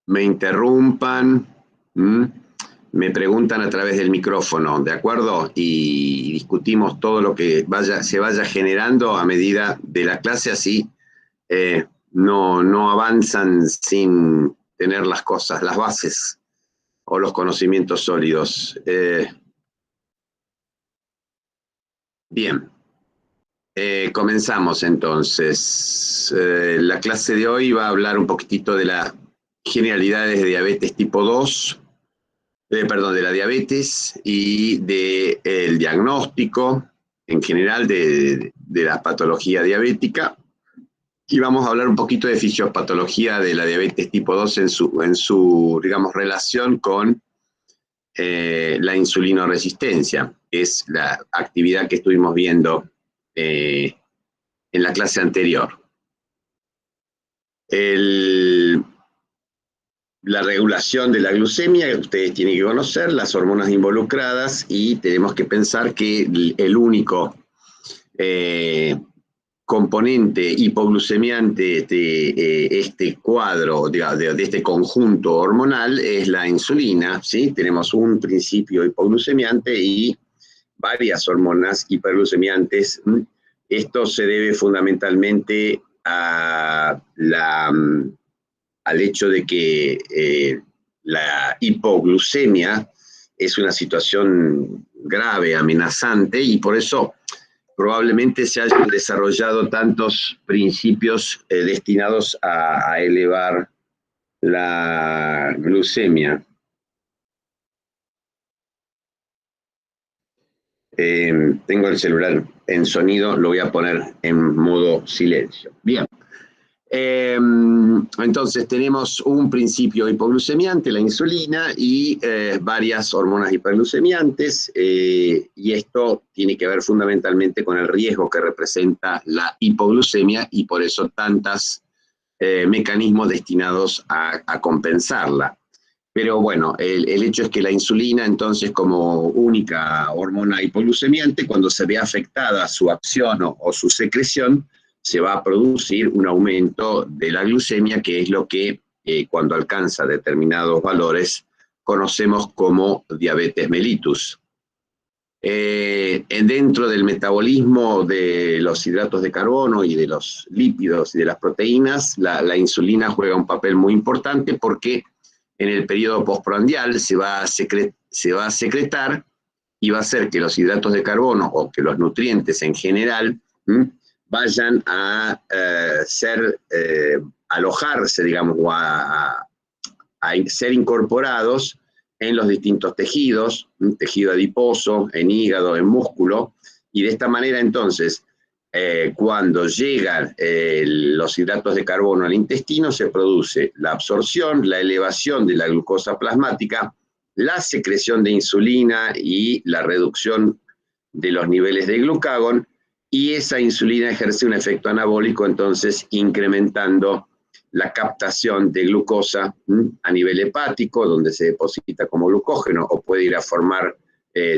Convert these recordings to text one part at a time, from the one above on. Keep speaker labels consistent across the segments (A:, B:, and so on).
A: me interrumpan, me preguntan a través del micrófono, ¿de acuerdo? Y discutimos todo lo que se vaya generando a medida de la clase, así no avanzan sin tener las cosas, las bases o los conocimientos sólidos. Bien. Comenzamos entonces. La clase de hoy va a hablar un poquitito de las generalidades de diabetes tipo 2, perdón, de la diabetes y del diagnóstico en general de la patología diabética. Y vamos a hablar un poquito de fisiopatología de la diabetes tipo 2 en su digamos, relación con la insulinoresistencia. Es la actividad que estuvimos viendo en la clase anterior. La regulación de la glucemia, ustedes tienen que conocer las hormonas involucradas y tenemos que pensar que el único componente hipoglucemiante de este cuadro, de este conjunto hormonal, es la insulina, ¿sí? Tenemos un principio hipoglucemiante y varias hormonas hiperglucemiantes. Esto se debe fundamentalmente al hecho de que la hipoglucemia es una situación grave, amenazante, y por eso probablemente se hayan desarrollado tantos principios destinados a elevar la glucemia. Tengo el celular en sonido, lo voy a poner en modo silencio. Bien. Entonces tenemos un principio hipoglucemiante, la insulina, y varias hormonas hiperglucemiantes, y esto tiene que ver fundamentalmente con el riesgo que representa la hipoglucemia y por eso tantos mecanismos destinados a compensarla. Pero bueno, el hecho es que la insulina, entonces, como única hormona hipoglucemiante, cuando se ve afectada su acción o su secreción, se va a producir un aumento de la glucemia, que es lo que cuando alcanza determinados valores conocemos como diabetes mellitus. Dentro del metabolismo de los hidratos de carbono y de los lípidos y de las proteínas, la insulina juega un papel muy importante porque en el periodo postprandial se va a secretar y va a hacer que los hidratos de carbono o que los nutrientes en general vayan a alojarse, digamos, o a ser incorporados en los distintos tejidos, tejido adiposo, en hígado, en músculo, y de esta manera entonces, cuando llegan los hidratos de carbono al intestino, se produce la absorción, la elevación de la glucosa plasmática, la secreción de insulina y la reducción de los niveles de glucagón, y esa insulina ejerce un efecto anabólico, entonces incrementando la captación de glucosa a nivel hepático, donde se deposita como glucógeno, o puede ir a formar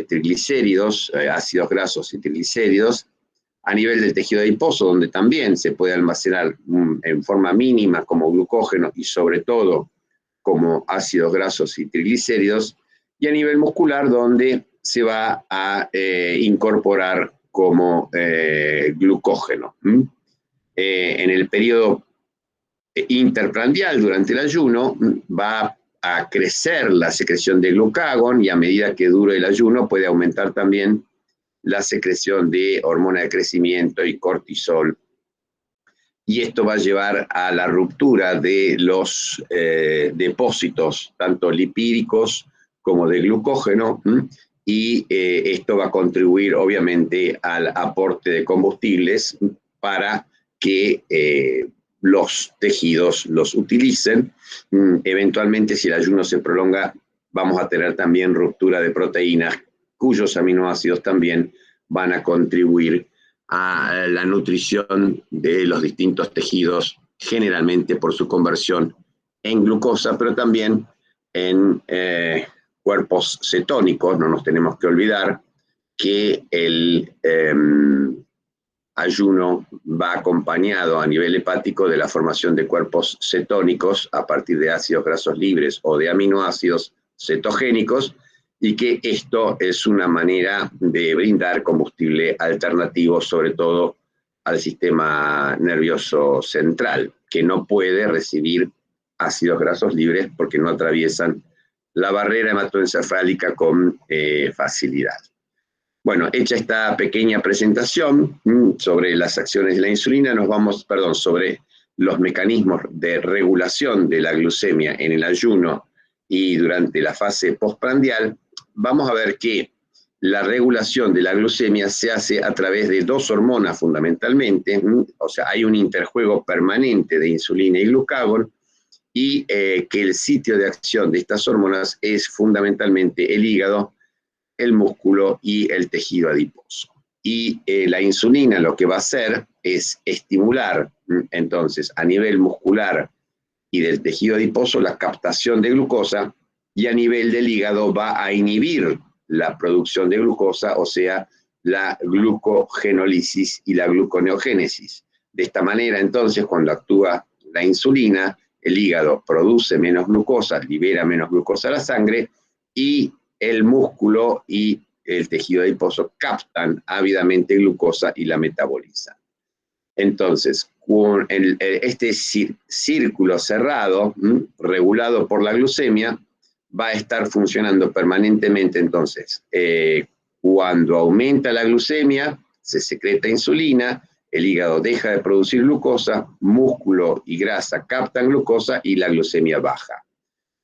A: triglicéridos, ácidos grasos y triglicéridos, a nivel del tejido adiposo, donde también se puede almacenar en forma mínima como glucógeno y sobre todo como ácidos grasos y triglicéridos, y a nivel muscular, donde se va a incorporar como glucógeno. En el periodo interprandial, durante el ayuno, va a crecer la secreción de glucagón, y a medida que dure el ayuno puede aumentar también la secreción de hormona de crecimiento y cortisol. Y esto va a llevar a la ruptura de los depósitos, tanto lipídicos como de glucógeno, y esto va a contribuir obviamente al aporte de combustibles para que los tejidos los utilicen. Eventualmente, si el ayuno se prolonga, vamos a tener también ruptura de proteínas, cuyos aminoácidos también van a contribuir a la nutrición de los distintos tejidos, generalmente por su conversión en glucosa, pero también en cuerpos cetónicos. No nos tenemos que olvidar que ayuno va acompañado a nivel hepático de la formación de cuerpos cetónicos a partir de ácidos grasos libres o de aminoácidos cetogénicos, y que esto es una manera de brindar combustible alternativo, sobre todo al sistema nervioso central, que no puede recibir ácidos grasos libres porque no atraviesan la barrera hematoencefálica con facilidad. Bueno, hecha esta pequeña presentación sobre las acciones de la insulina, sobre los mecanismos de regulación de la glucemia en el ayuno y durante la fase postprandial. Vamos a ver que la regulación de la glucemia se hace a través de dos hormonas fundamentalmente, o sea, hay un interjuego permanente de insulina y glucagón, y que el sitio de acción de estas hormonas es fundamentalmente el hígado, el músculo y el tejido adiposo. Y la insulina lo que va a hacer es estimular, entonces, a nivel muscular y del tejido adiposo la captación de glucosa, y a nivel del hígado va a inhibir la producción de glucosa, o sea, la glucogenólisis y la gluconeogénesis. De esta manera, entonces, cuando actúa la insulina, el hígado produce menos glucosa, libera menos glucosa a la sangre, y el músculo y el tejido adiposo captan ávidamente glucosa y la metabolizan. Entonces, con este círculo cerrado, regulado por la glucemia, va a estar funcionando permanentemente. Entonces, cuando aumenta la glucemia, se secreta insulina, el hígado deja de producir glucosa, músculo y grasa captan glucosa y la glucemia baja.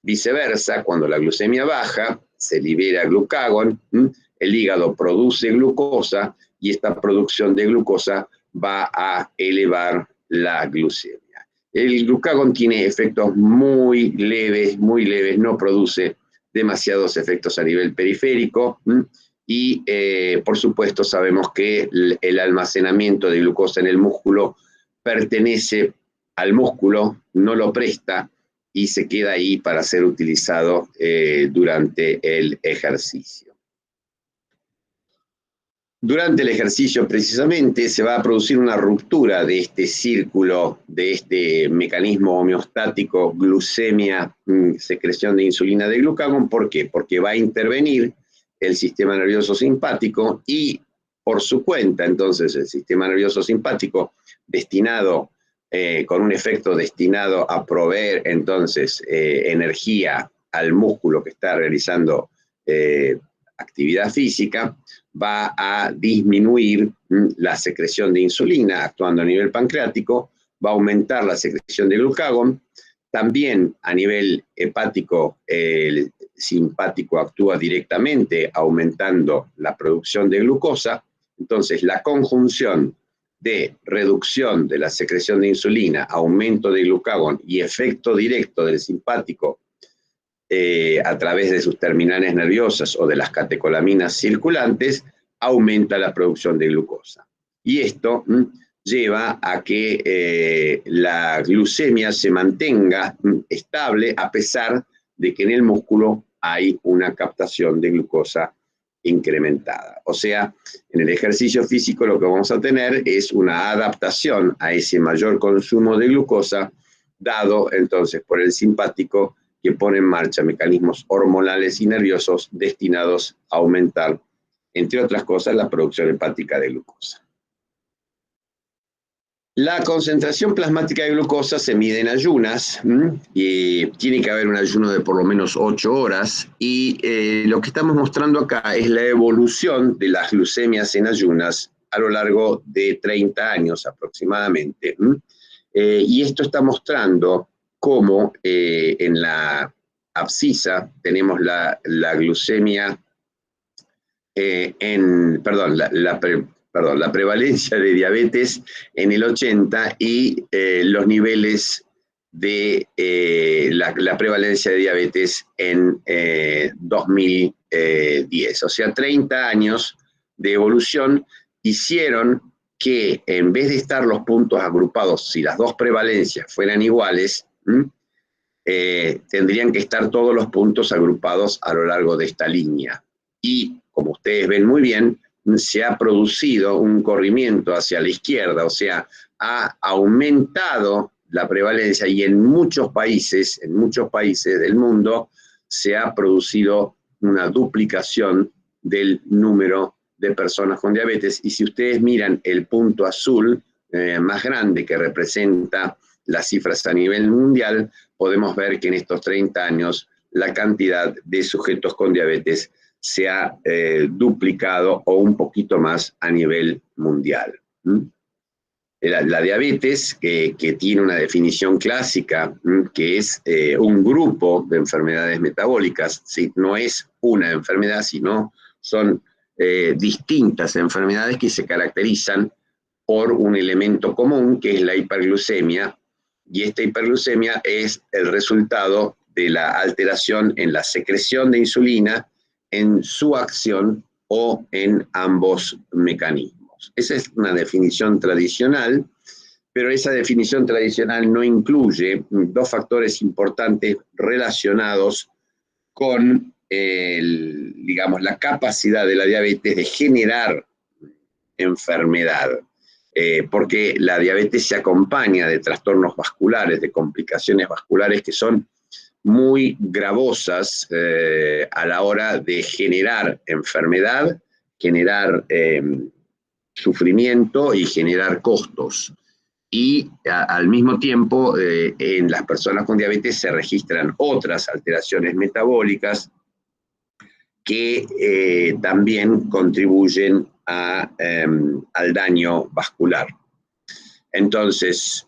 A: Viceversa, cuando la glucemia baja, se libera glucagón, el hígado produce glucosa y esta producción de glucosa va a elevar la glucemia. El glucagón tiene efectos muy leves, no produce demasiados efectos a nivel periférico, y por supuesto sabemos que el almacenamiento de glucosa en el músculo pertenece al músculo, no lo presta y se queda ahí para ser utilizado durante el ejercicio. Durante el ejercicio, precisamente, se va a producir una ruptura de este círculo, de este mecanismo homeostático, glucemia, secreción de insulina de glucagón. ¿Por qué? Porque va a intervenir el sistema nervioso simpático y, por su cuenta, entonces, el sistema nervioso simpático, destinado, con un efecto destinado a proveer, entonces, energía al músculo que está realizando actividad física, va a disminuir la secreción de insulina actuando a nivel pancreático, va a aumentar la secreción de glucagón. También a nivel hepático, el simpático actúa directamente aumentando la producción de glucosa. Entonces, la conjunción de reducción de la secreción de insulina, aumento de glucagón y efecto directo del simpático a través de sus terminales nerviosas o de las catecolaminas circulantes, aumenta la producción de glucosa. Y esto lleva a que la glucemia se mantenga estable a pesar de que en el músculo hay una captación de glucosa incrementada. O sea, en el ejercicio físico lo que vamos a tener es una adaptación a ese mayor consumo de glucosa dado entonces por el simpático, que pone en marcha mecanismos hormonales y nerviosos destinados a aumentar, entre otras cosas, la producción hepática de glucosa. La concentración plasmática de glucosa se mide en ayunas, y tiene que haber un ayuno de por lo menos 8 horas, y lo que estamos mostrando acá es la evolución de las glucemias en ayunas a lo largo de 30 años aproximadamente. Y esto está mostrando cómo en la abscisa tenemos la glucemia, la prevalencia de diabetes en el 80 y los niveles de la prevalencia de diabetes en 2010. O sea, 30 años de evolución hicieron que en vez de estar los puntos agrupados, si las dos prevalencias fueran iguales, tendrían que estar todos los puntos agrupados a lo largo de esta línea. Y, como ustedes ven muy bien, se ha producido un corrimiento hacia la izquierda, o sea, ha aumentado la prevalencia y en muchos países del mundo se ha producido una duplicación del número de personas con diabetes. Y si ustedes miran el punto azul más grande que representa las cifras a nivel mundial, podemos ver que en estos 30 años la cantidad de sujetos con diabetes se ha duplicado o un poquito más a nivel mundial. La diabetes, que tiene una definición clásica, que es un grupo de enfermedades metabólicas, ¿sí? No es una enfermedad, sino son distintas enfermedades que se caracterizan por un elemento común, que es la hiperglucemia, y esta hiperglucemia es el resultado de la alteración en la secreción de insulina, en su acción o en ambos mecanismos. Esa es una definición tradicional, pero esa definición tradicional no incluye dos factores importantes relacionados con digamos, la capacidad de la diabetes de generar enfermedad. Porque la diabetes se acompaña de trastornos vasculares, de complicaciones vasculares que son muy gravosas a la hora de generar enfermedad, generar sufrimiento y generar costos. Y al mismo tiempo, en las personas con diabetes se registran otras alteraciones metabólicas que también contribuyen al daño vascular. Entonces,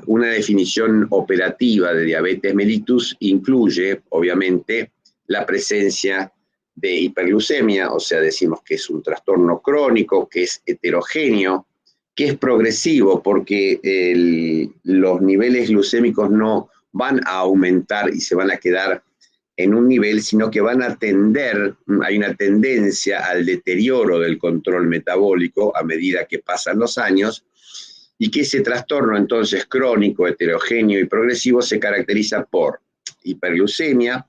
A: una definición operativa de diabetes mellitus incluye, obviamente, la presencia de hiperglucemia, o sea, decimos que es un trastorno crónico, que es heterogéneo, que es progresivo, porque los niveles glucémicos no van a aumentar y se van a quedar en un nivel, sino que van a tender, hay una tendencia al deterioro del control metabólico a medida que pasan los años, y que ese trastorno entonces crónico, heterogéneo y progresivo se caracteriza por hiperglucemia,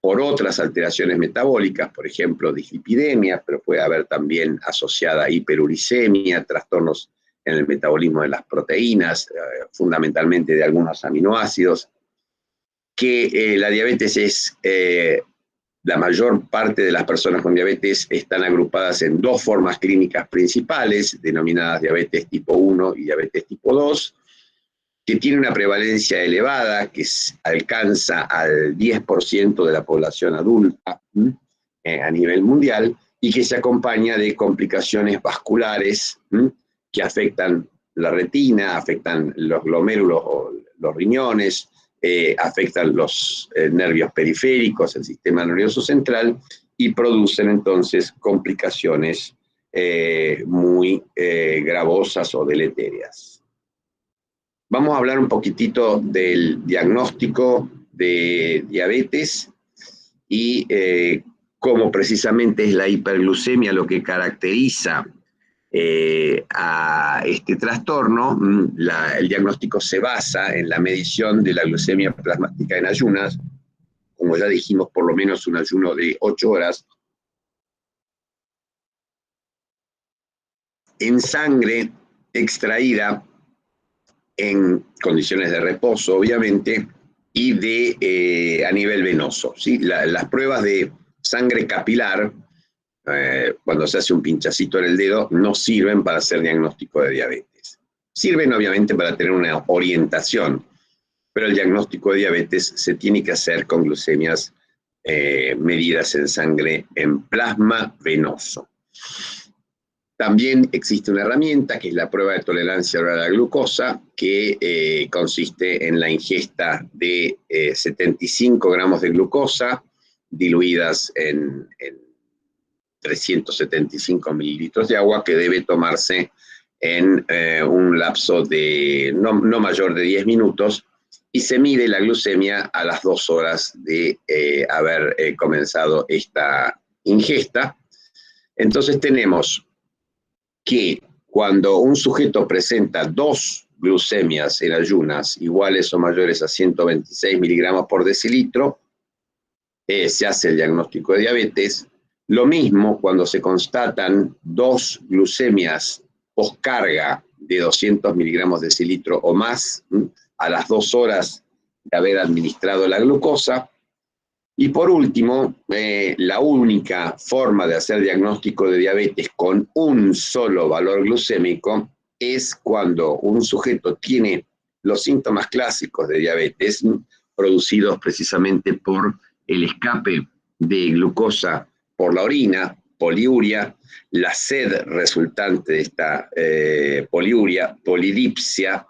A: por otras alteraciones metabólicas, por ejemplo, dislipidemia, pero puede haber también asociada hiperuricemia, trastornos en el metabolismo de las proteínas, fundamentalmente de algunos aminoácidos, que la diabetes es, la mayor parte de las personas con diabetes están agrupadas en dos formas clínicas principales, denominadas diabetes tipo 1 y diabetes tipo 2, que tiene una prevalencia elevada, que alcanza al 10% de la población adulta a nivel mundial, y que se acompaña de complicaciones vasculares que afectan la retina, afectan los glomérulos o los riñones, afectan los nervios periféricos, el sistema nervioso central, y producen entonces complicaciones muy gravosas o deleterias. Vamos a hablar un poquitito del diagnóstico de diabetes y cómo precisamente es la hiperglucemia lo que caracteriza a este trastorno. El diagnóstico se basa en la medición de la glucemia plasmática en ayunas, como ya dijimos, por lo menos un ayuno de 8 horas, en sangre extraída en condiciones de reposo, obviamente, y a nivel venoso, ¿sí? Las pruebas de sangre capilar, cuando se hace un pinchacito en el dedo, no sirven para hacer diagnóstico de diabetes. Sirven, obviamente, para tener una orientación, pero el diagnóstico de diabetes se tiene que hacer con glucemias medidas en sangre en plasma venoso. También existe una herramienta que es la prueba de tolerancia oral a la glucosa, que consiste en la ingesta de 75 gramos de glucosa diluidas en 375 mililitros de agua, que debe tomarse en un lapso de no mayor de 10 minutos, y se mide la glucemia a las 2 horas de haber comenzado esta ingesta. Entonces tenemos que cuando un sujeto presenta 2 glucemias en ayunas iguales o mayores a 126 miligramos por decilitro, se hace el diagnóstico de diabetes. Lo mismo cuando se constatan 2 glucemias postcarga de 200 miligramos decilitro o más, a las 2 horas de haber administrado la glucosa. Y por último, la única forma de hacer diagnóstico de diabetes con un solo valor glucémico es cuando un sujeto tiene los síntomas clásicos de diabetes, producidos precisamente por el escape de glucosa por la orina, poliuria, la sed resultante de esta poliuria, polidipsia,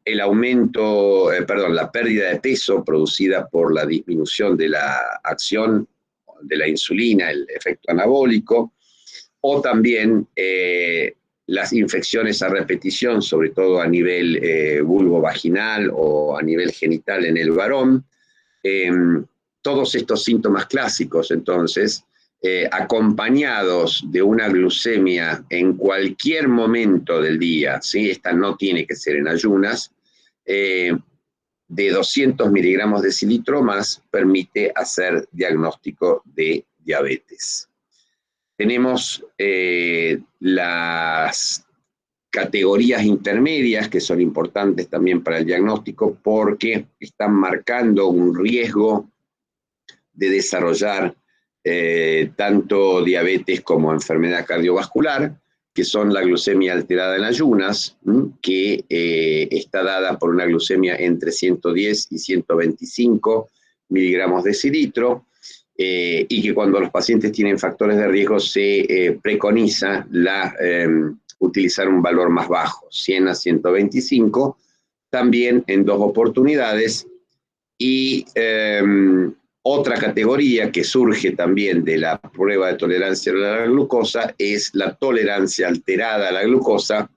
A: el aumento, la pérdida de peso producida por la disminución de la acción de la insulina, el efecto anabólico, o también las infecciones a repetición, sobre todo a nivel vulvovaginal o a nivel genital en el varón. Todos estos síntomas clásicos, entonces, acompañados de una glucemia en cualquier momento del día, ¿sí? Esta no tiene que ser en ayunas, de 200 miligramos de decilitro más, permite hacer diagnóstico de diabetes. Tenemos las categorías intermedias, que son importantes también para el diagnóstico, porque están marcando un riesgo de desarrollar tanto diabetes como enfermedad cardiovascular, que son la glucemia alterada en ayunas, que está dada por una glucemia entre 110 y 125 miligramos de decilitro, y que cuando los pacientes tienen factores de riesgo se preconiza utilizar un valor más bajo, 100 a 125, también en 2 oportunidades, y otra categoría que surge también de la prueba de tolerancia a la glucosa es la tolerancia alterada a la glucosa,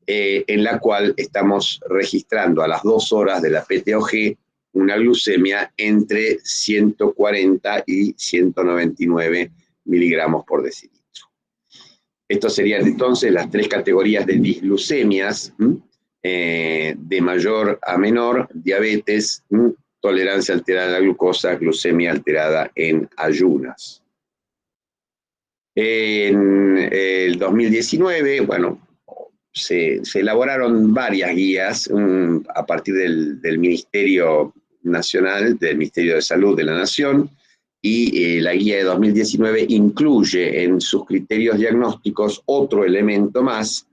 A: en la cual estamos registrando a las 2 horas de la PTOG una glucemia entre 140 y 199 miligramos por decilitro. Estas serían entonces las 3 categorías de disglucemias, de mayor a menor, diabetes, tolerancia alterada a la glucosa, glucemia alterada en ayunas. En el 2019, bueno, se elaboraron varias guías a partir del Ministerio Nacional, del Ministerio de Salud de la Nación, y la guía de 2019 incluye en sus criterios diagnósticos otro elemento más,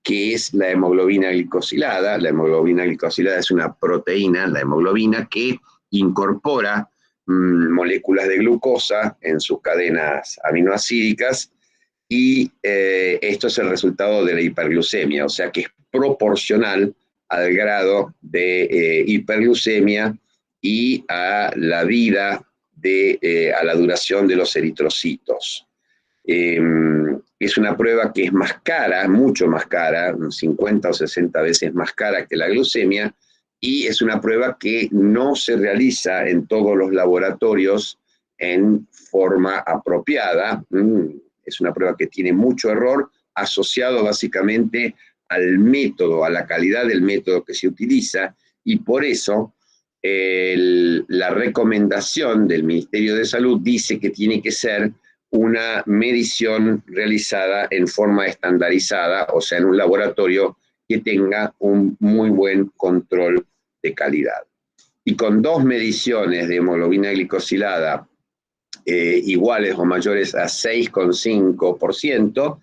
A: que es la hemoglobina glicosilada. La hemoglobina glicosilada es una proteína, la hemoglobina, que incorpora moléculas de glucosa en sus cadenas aminoácidicas, y esto es el resultado de la hiperglucemia, o sea que es proporcional al grado de hiperglucemia y a la vida, a la duración de los eritrocitos. Es una prueba que es más cara, mucho más cara, 50 o 60 veces más cara que la glucemia, y es una prueba que no se realiza en todos los laboratorios en forma apropiada. Es una prueba que tiene mucho error asociado básicamente al método, a la calidad del método que se utiliza, y por eso la recomendación del Ministerio de Salud dice que tiene que ser una medición realizada en forma estandarizada, o sea, en un laboratorio que tenga un muy buen control de calidad. Y con 2 mediciones de hemoglobina glicosilada iguales o mayores a 6,5%,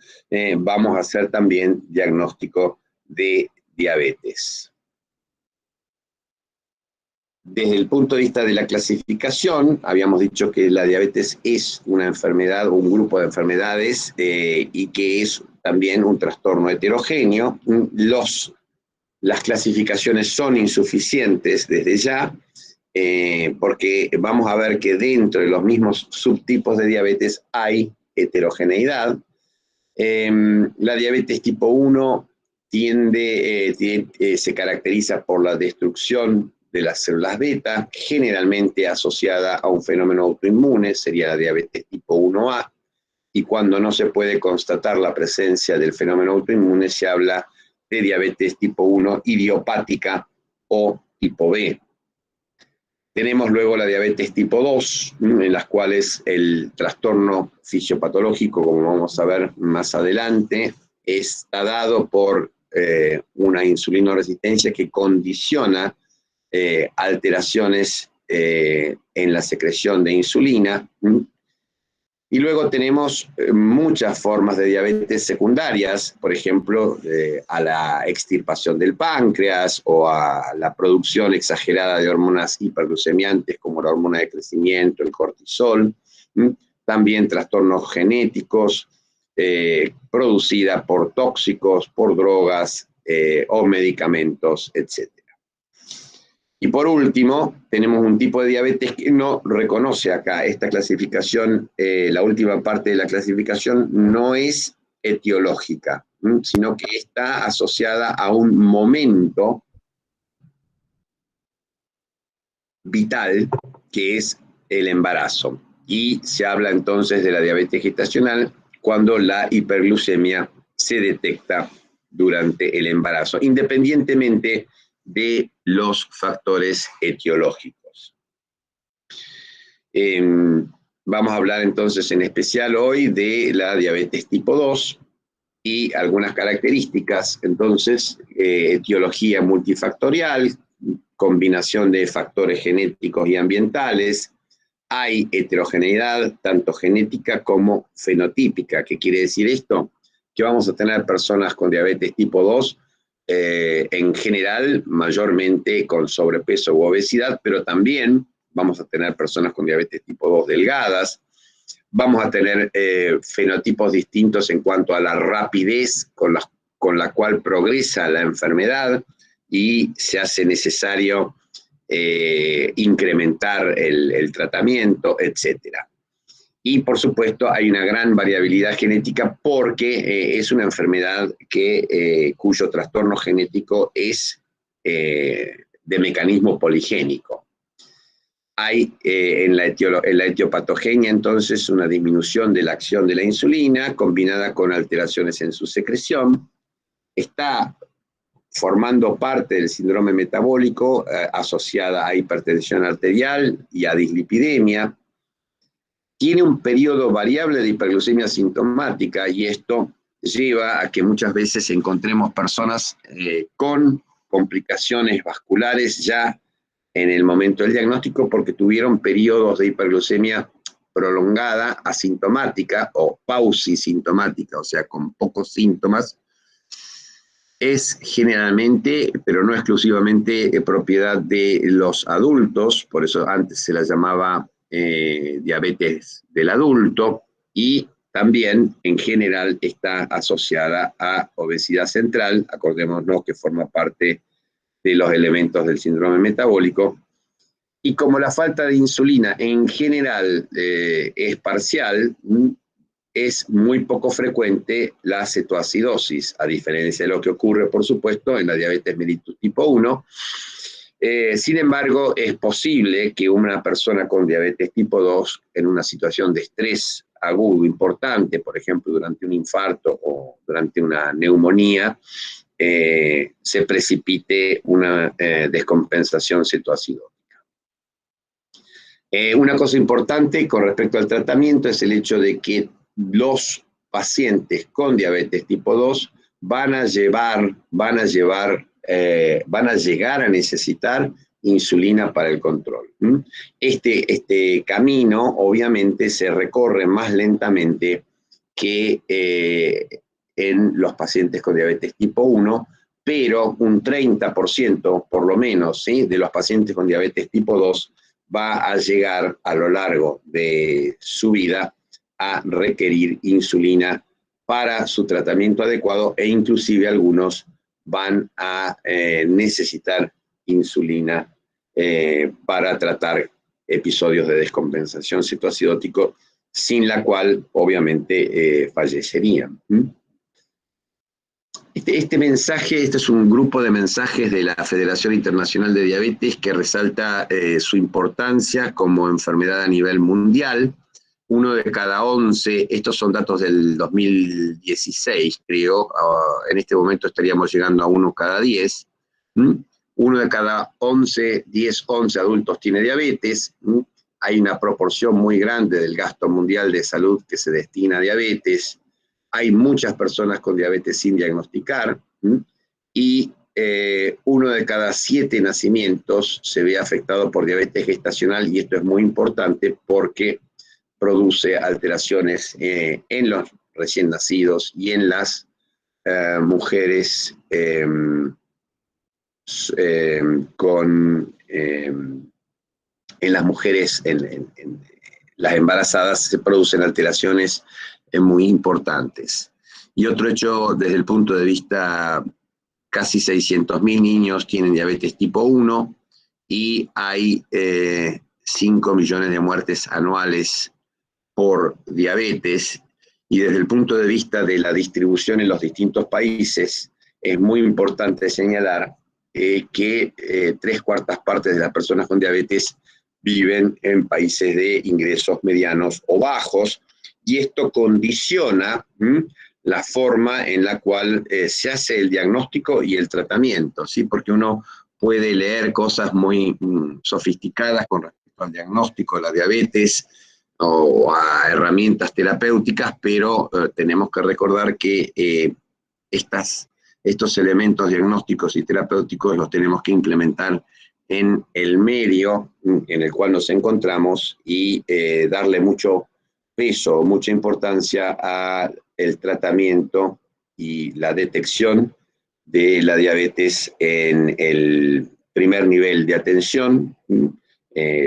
A: vamos a hacer también diagnóstico de diabetes. Desde el punto de vista de la clasificación, habíamos dicho que la diabetes es una enfermedad o un grupo de enfermedades y que es también un trastorno heterogéneo. Las clasificaciones son insuficientes desde ya, porque vamos a ver que dentro de los mismos subtipos de diabetes hay heterogeneidad. La diabetes tipo 1 se caracteriza por la destrucción de las células beta, generalmente asociada a un fenómeno autoinmune, sería la diabetes tipo 1A, y cuando no se puede constatar la presencia del fenómeno autoinmune, se habla de diabetes tipo 1 idiopática o tipo B. Tenemos luego la diabetes tipo 2, en las cuales el trastorno fisiopatológico, como vamos a ver más adelante, está dado por una insulinoresistencia que condiciona alteraciones en la secreción de insulina. Y luego tenemos muchas formas de diabetes secundarias, por ejemplo, a la extirpación del páncreas o a la producción exagerada de hormonas hiperglucemiantes como la hormona de crecimiento, el cortisol, también trastornos genéticos producida por tóxicos, por drogas o medicamentos, etc. Y por último, tenemos un tipo de diabetes que no reconoce acá esta clasificación, la última parte de la clasificación no es etiológica, sino que está asociada a un momento vital que es el embarazo. Y se habla entonces de la diabetes gestacional cuando la hiperglucemia se detecta durante el embarazo, independientemente de los factores etiológicos. Vamos a hablar entonces en especial hoy de la diabetes tipo 2 y algunas características. Entonces, etiología multifactorial, combinación de factores genéticos y ambientales. Hay heterogeneidad, tanto genética como fenotípica. ¿Qué quiere decir esto? Que vamos a tener personas con diabetes tipo 2 en general, mayormente con sobrepeso u obesidad, pero también vamos a tener personas con diabetes tipo 2 delgadas, vamos a tener fenotipos distintos en cuanto a la rapidez con la cual progresa la enfermedad y se hace necesario incrementar el tratamiento, etcétera. Y por supuesto hay una gran variabilidad genética porque es una enfermedad cuyo trastorno genético es de mecanismo poligénico. Hay en la etiopatogenia entonces una disminución de la acción de la insulina combinada con alteraciones en su secreción. Está formando parte del síndrome metabólico asociada a hipertensión arterial y a dislipidemia. Tiene un periodo variable de hiperglucemia sintomática y esto lleva a que muchas veces encontremos personas con complicaciones vasculares ya en el momento del diagnóstico porque tuvieron periodos de hiperglucemia prolongada, asintomática o pausisintomática, o sea, con pocos síntomas. Es generalmente, pero no exclusivamente, propiedad de los adultos, por eso antes se la llamaba diabetes del adulto, y también en general está asociada a obesidad central, acordémonos que forma parte de los elementos del síndrome metabólico, y como la falta de insulina en general es parcial, es muy poco frecuente la cetoacidosis, a diferencia de lo que ocurre, por supuesto, en la diabetes mellitus tipo 1. Sin embargo, es posible que una persona con diabetes tipo 2, en una situación de estrés agudo importante, por ejemplo, durante un infarto o durante una neumonía, se precipite una descompensación cetoacidótica. Una cosa importante con respecto al tratamiento es el hecho de que los pacientes con diabetes tipo 2 van a llegar a necesitar insulina para el control. Este camino obviamente se recorre más lentamente que en los pacientes con diabetes tipo 1, pero un 30% por lo menos, ¿sí?, de los pacientes con diabetes tipo 2 va a llegar a lo largo de su vida a requerir insulina para su tratamiento adecuado e inclusive algunos van a necesitar insulina para tratar episodios de descompensación cetoacidótico, sin la cual obviamente fallecerían. Este mensaje, este es un grupo de mensajes de la Federación Internacional de Diabetes que resalta su importancia como enfermedad a nivel mundial. 1 de cada 11, estos son datos del 2016, creo, en este momento estaríamos llegando a 1 cada 10. 1 1 de cada 10, 11 adultos tiene diabetes. Hay una proporción muy grande del gasto mundial de salud que se destina a diabetes. Hay muchas personas con diabetes sin diagnosticar. Y 1 de cada 7 nacimientos se ve afectado por diabetes gestacional, y esto es muy importante porque produce alteraciones en los recién nacidos y en las mujeres en las mujeres, en las embarazadas, se producen alteraciones muy importantes. Y otro hecho, desde el punto de vista, casi 600.000 niños tienen diabetes tipo 1 y hay 5 millones de muertes anuales por diabetes. Y desde el punto de vista de la distribución en los distintos países, es muy importante señalar que 3/4 partes de las personas con diabetes viven en países de ingresos medianos o bajos, y esto condiciona la forma en la cual se hace el diagnóstico y el tratamiento, ¿sí? Porque uno puede leer cosas muy sofisticadas con respecto al diagnóstico de la diabetes o a herramientas terapéuticas, pero tenemos que recordar que estos elementos diagnósticos y terapéuticos los tenemos que implementar en el medio en el cual nos encontramos y darle mucho peso, mucha importancia al tratamiento y la detección de la diabetes en el primer nivel de atención,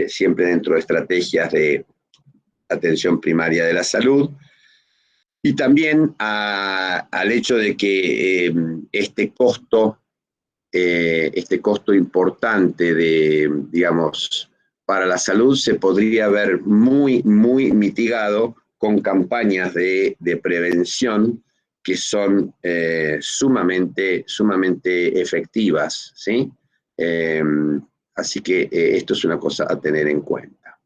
A: siempre dentro de estrategias de atención primaria de la salud, y también al hecho de que este costo importante digamos, para la salud se podría ver muy mitigado con campañas de prevención que son sumamente efectivas, ¿sí? Así que esto es una cosa a tener en cuenta.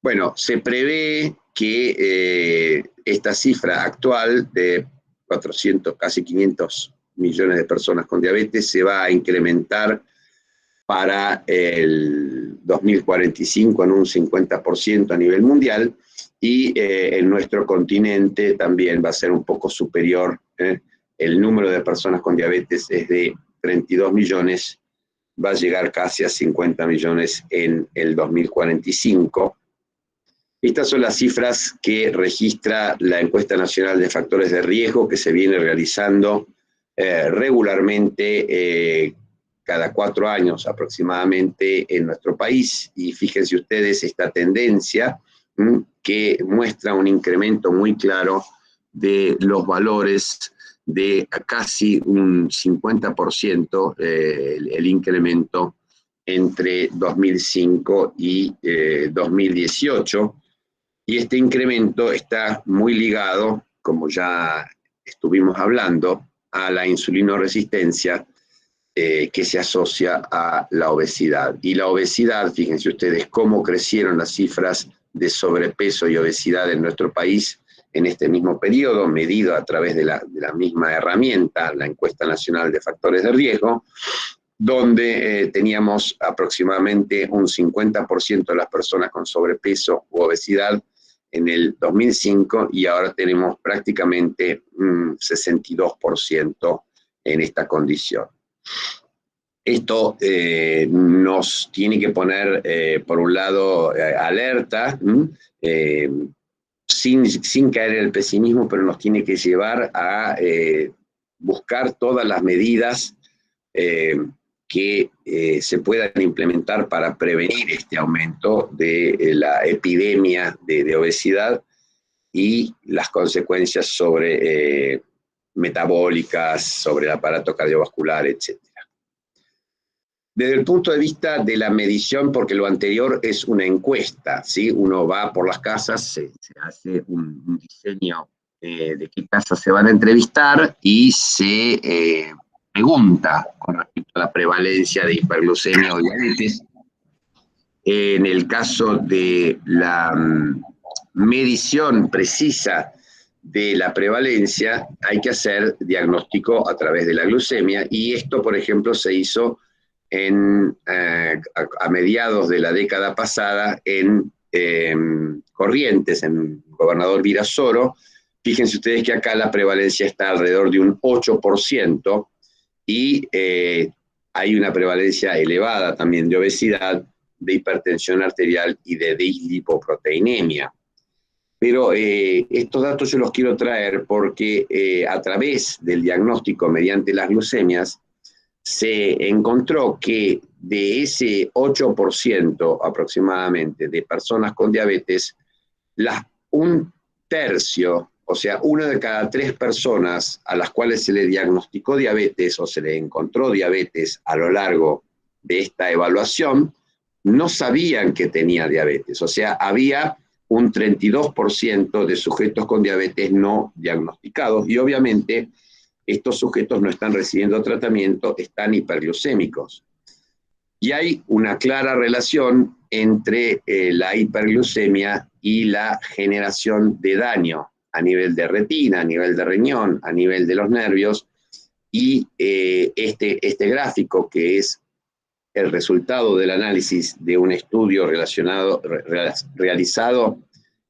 A: Bueno, se prevé que esta cifra actual de 400, casi 500 millones de personas con diabetes se va a incrementar para el 2045 en un 50% a nivel mundial, y en nuestro continente también va a ser un poco superior. El número de personas con diabetes es de 32 millones, va a llegar casi a 50 millones en el 2045. Estas son las cifras que registra la Encuesta Nacional de Factores de Riesgo, que se viene realizando regularmente cada 4 años aproximadamente en nuestro país. Y fíjense ustedes esta tendencia que muestra un incremento muy claro de los valores de casi un 50% el incremento entre 2005 y 2018. Y este incremento está muy ligado, como ya estuvimos hablando, a la insulinoresistencia que se asocia a la obesidad. Y la obesidad, fíjense ustedes cómo crecieron las cifras de sobrepeso y obesidad en nuestro país en este mismo periodo, medido a través de la misma herramienta, la Encuesta Nacional de Factores de Riesgo, donde teníamos aproximadamente un 50% de las personas con sobrepeso u obesidad en el 2005, y ahora tenemos prácticamente un 62% en esta condición. Esto nos tiene que poner, por un lado, alerta, sin caer en el pesimismo, pero nos tiene que llevar a buscar todas las medidas que se puedan implementar para prevenir este aumento de la epidemia de obesidad y las consecuencias sobre metabólicas, sobre el aparato cardiovascular, etc. Desde el punto de vista de la medición, porque lo anterior es una encuesta, ¿sí? Uno va por las casas, se hace un diseño de qué casas se van a entrevistar y se pregunta con respecto a la prevalencia de hiperglucemia o diabetes. En el caso de la medición precisa de la prevalencia, hay que hacer diagnóstico a través de la glucemia, y esto, por ejemplo, se hizo a mediados de la década pasada en Corrientes, en Gobernador Virasoro. Fíjense ustedes que acá la prevalencia está alrededor de un 8% y hay una prevalencia elevada también de obesidad, de hipertensión arterial y de dislipoproteinemia. Pero estos datos yo los quiero traer porque a través del diagnóstico mediante las glucemias se encontró que de ese 8% aproximadamente de personas con diabetes, un tercio, o sea, 1 de cada 3 personas a las cuales se le diagnosticó diabetes o se le encontró diabetes a lo largo de esta evaluación, no sabían que tenía diabetes. O sea, había un 32% de sujetos con diabetes no diagnosticados y obviamente estos sujetos no están recibiendo tratamiento, están hiperglucémicos. Y hay una clara relación entre la hiperglucemia y la generación de daño a nivel de retina, a nivel de riñón, a nivel de los nervios, y este gráfico, que es el resultado del análisis de un estudio realizado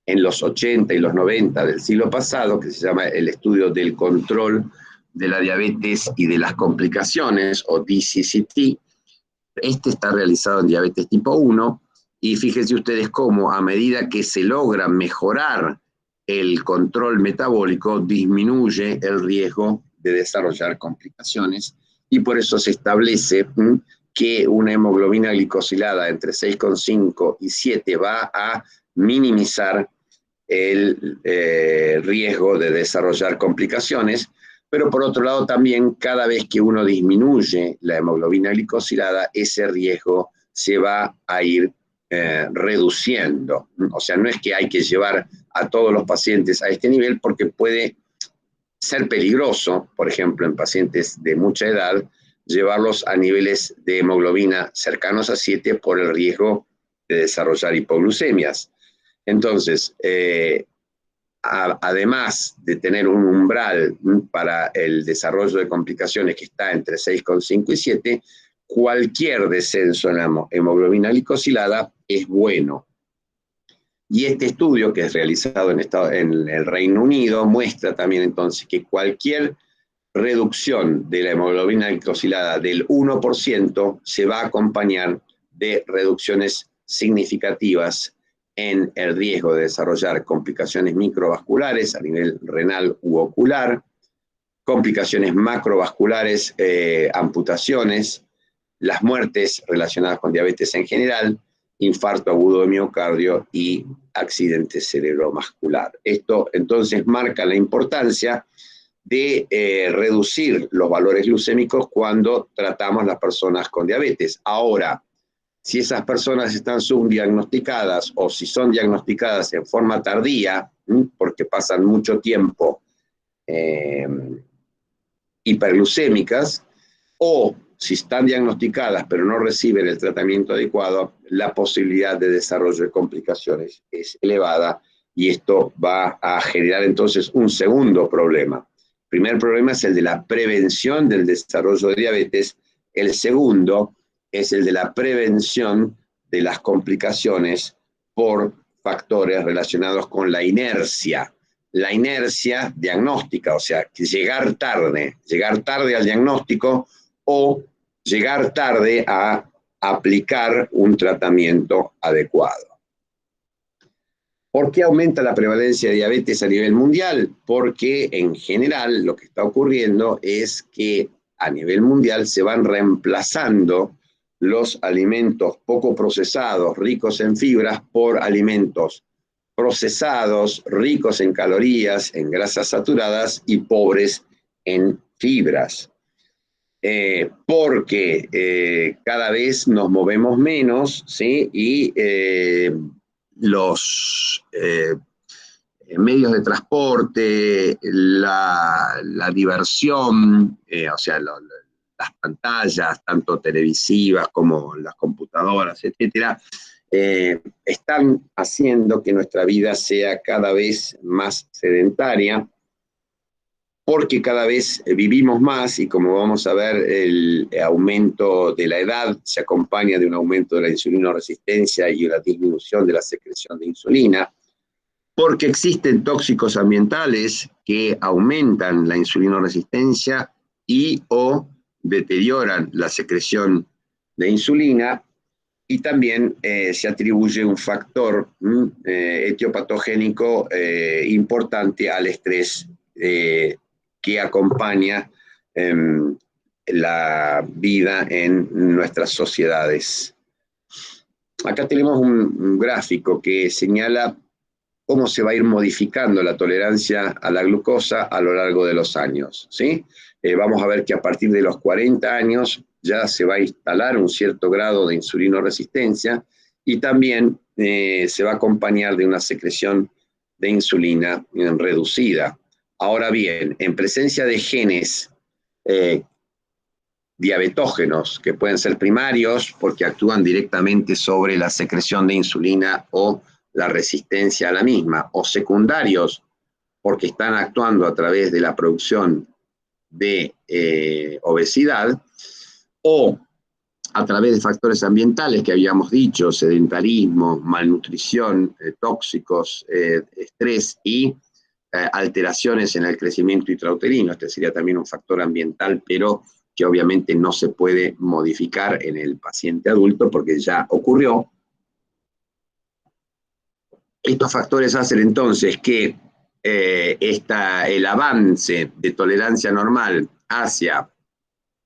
A: en los 80 y los 90 del siglo pasado, que se llama el estudio del control de la diabetes y de las complicaciones, o DCCT. Este está realizado en diabetes tipo 1, y fíjense ustedes cómo a medida que se logra mejorar el control metabólico, disminuye el riesgo de desarrollar complicaciones, y por eso se establece que una hemoglobina glicosilada entre 6,5 y 7 va a minimizar el riesgo de desarrollar complicaciones. Pero por otro lado también, cada vez que uno disminuye la hemoglobina glicosilada, ese riesgo se va a ir reduciendo. O sea, no es que hay que llevar a todos los pacientes a este nivel, porque puede ser peligroso, por ejemplo, en pacientes de mucha edad, llevarlos a niveles de hemoglobina cercanos a 7 por el riesgo de desarrollar hipoglucemias. Entonces, además de tener un umbral para el desarrollo de complicaciones que está entre 6,5 y 7, cualquier descenso en la hemoglobina glicosilada es bueno. Y este estudio, que es realizado en el Reino Unido, muestra también entonces que cualquier reducción de la hemoglobina glicosilada del 1% se va a acompañar de reducciones significativas en el riesgo de desarrollar complicaciones microvasculares a nivel renal u ocular, complicaciones macrovasculares, amputaciones, las muertes relacionadas con diabetes en general, infarto agudo de miocardio y accidente cerebrovascular. Esto entonces marca la importancia de reducir los valores glucémicos cuando tratamos a las personas con diabetes. Ahora, si esas personas están subdiagnosticadas o si son diagnosticadas en forma tardía, porque pasan mucho tiempo hiperglucémicas, o si están diagnosticadas pero no reciben el tratamiento adecuado, la posibilidad de desarrollo de complicaciones es elevada, y esto va a generar entonces un segundo problema. El primer problema es el de la prevención del desarrollo de diabetes. El segundo es el de la prevención de las complicaciones por factores relacionados con la inercia diagnóstica, o sea, que llegar tarde al diagnóstico o llegar tarde a aplicar un tratamiento adecuado. ¿Por qué aumenta la prevalencia de diabetes a nivel mundial? Porque en general lo que está ocurriendo es que a nivel mundial se van reemplazando los alimentos poco procesados, ricos en fibras, por alimentos procesados, ricos en calorías, en grasas saturadas y pobres en fibras. Porque cada vez nos movemos menos, ¿sí? Y los medios de transporte, la diversión, o sea, las pantallas, tanto televisivas como las computadoras, etcétera, están haciendo que nuestra vida sea cada vez más sedentaria, porque cada vez vivimos más y como vamos a ver, el aumento de la edad se acompaña de un aumento de la insulinoresistencia y una disminución de la secreción de insulina, porque existen tóxicos ambientales que aumentan la insulinoresistencia y o deterioran la secreción de insulina, y también se atribuye un factor etiopatogénico importante al estrés que acompaña la vida en nuestras sociedades. Acá tenemos un gráfico que señala cómo se va a ir modificando la tolerancia a la glucosa a lo largo de los años, ¿sí? Vamos a ver que a partir de los 40 años ya se va a instalar un cierto grado de insulinoresistencia y también se va a acompañar de una secreción de insulina reducida. Ahora bien, en presencia de genes diabetógenos, que pueden ser primarios porque actúan directamente sobre la secreción de insulina o la resistencia a la misma, o secundarios porque están actuando a través de la producción de obesidad, o a través de factores ambientales que habíamos dicho, sedentarismo, malnutrición, tóxicos, estrés y alteraciones en el crecimiento intrauterino. Este sería también un factor ambiental, pero que obviamente no se puede modificar en el paciente adulto porque ya ocurrió. Estos factores hacen entonces que el avance de tolerancia normal hacia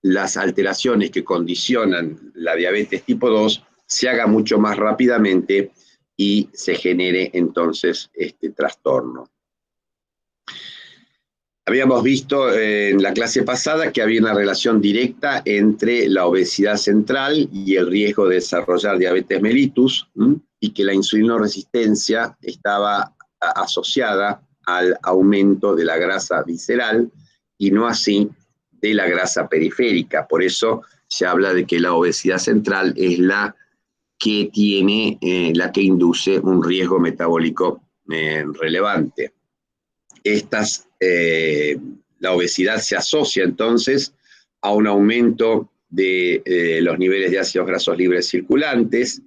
A: las alteraciones que condicionan la diabetes tipo 2 se haga mucho más rápidamente y se genere entonces este trastorno. Habíamos visto en la clase pasada que había una relación directa entre la obesidad central y el riesgo de desarrollar diabetes mellitus, y que la insulinoresistencia estaba asociada al aumento de la grasa visceral y no así de la grasa periférica. Por eso se habla de que la obesidad central es la que tiene, la que induce un riesgo metabólico relevante. La obesidad se asocia entonces a un aumento de los niveles de ácidos grasos libres circulantes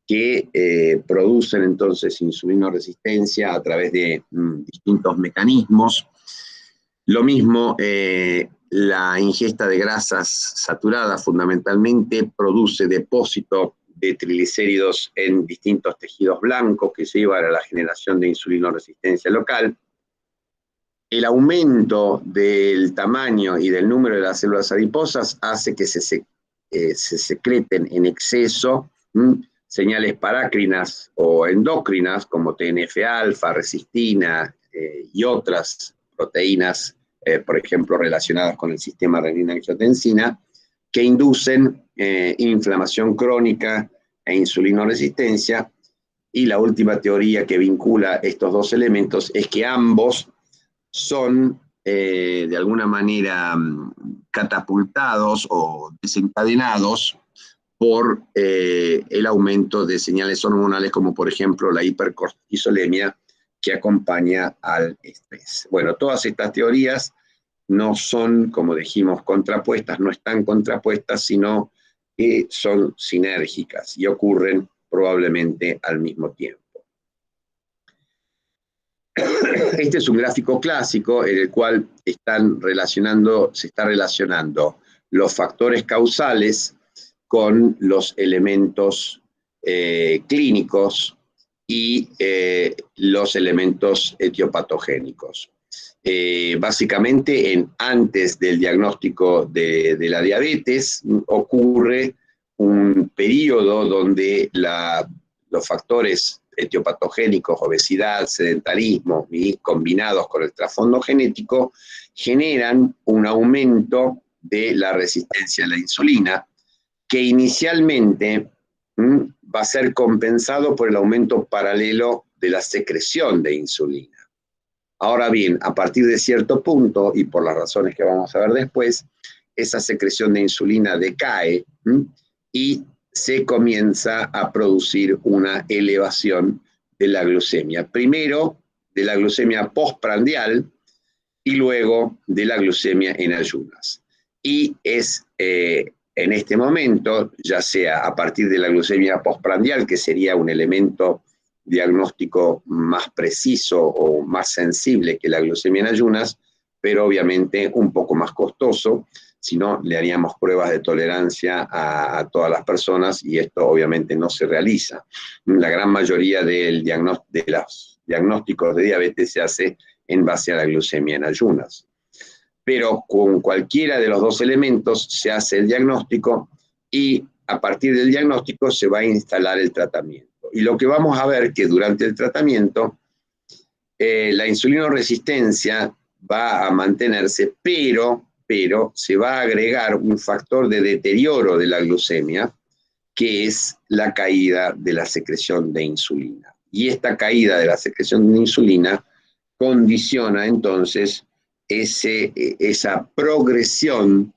A: que producen entonces insulinoresistencia a través de distintos mecanismos. Lo mismo, la ingesta de grasas saturadas fundamentalmente produce depósito de triglicéridos en distintos tejidos blancos que llevan a la generación de insulinoresistencia local. El aumento del tamaño y del número de las células adiposas hace que se secreten en exceso señales parácrinas o endócrinas como TNF-alfa, resistina y otras proteínas, por ejemplo, relacionadas con el sistema renina-angiotensina, que inducen inflamación crónica e insulinoresistencia. Y la última teoría que vincula estos dos elementos es que ambos son de alguna manera catapultados o desencadenados por el aumento de señales hormonales como por ejemplo la hipercortisolemia que acompaña al estrés. Bueno, todas estas teorías no son, como dijimos, contrapuestas, no están contrapuestas, sino que son sinérgicas y ocurren probablemente al mismo tiempo. Este es un gráfico clásico en el cual se está relacionando los factores causales con los elementos clínicos y los elementos etiopatogénicos. Básicamente, antes del diagnóstico de la diabetes, ocurre un periodo donde los factores etiopatogénicos, obesidad, sedentarismo, y combinados con el trasfondo genético, generan un aumento de la resistencia a la insulina, que inicialmente va a ser compensado por el aumento paralelo de la secreción de insulina. Ahora bien, a partir de cierto punto, y por las razones que vamos a ver después, esa secreción de insulina decae y se comienza a producir una elevación de la glucemia. Primero, de la glucemia postprandial, y luego de la glucemia en ayunas. Y es en este momento, ya sea a partir de la glucemia postprandial, que sería un elemento diagnóstico más preciso o más sensible que la glucemia en ayunas, pero obviamente un poco más costoso, si no le haríamos pruebas de tolerancia a todas las personas y esto obviamente no se realiza. La gran mayoría de los diagnósticos de diabetes se hace en base a la glucemia en ayunas. Pero con cualquiera de los dos elementos se hace el diagnóstico y a partir del diagnóstico se va a instalar el tratamiento. Y lo que vamos a ver que durante el tratamiento la insulinoresistencia va a mantenerse, pero se va a agregar un factor de deterioro de la glucemia, que es la caída de la secreción de insulina. Y esta caída de la secreción de insulina condiciona entonces esa progresión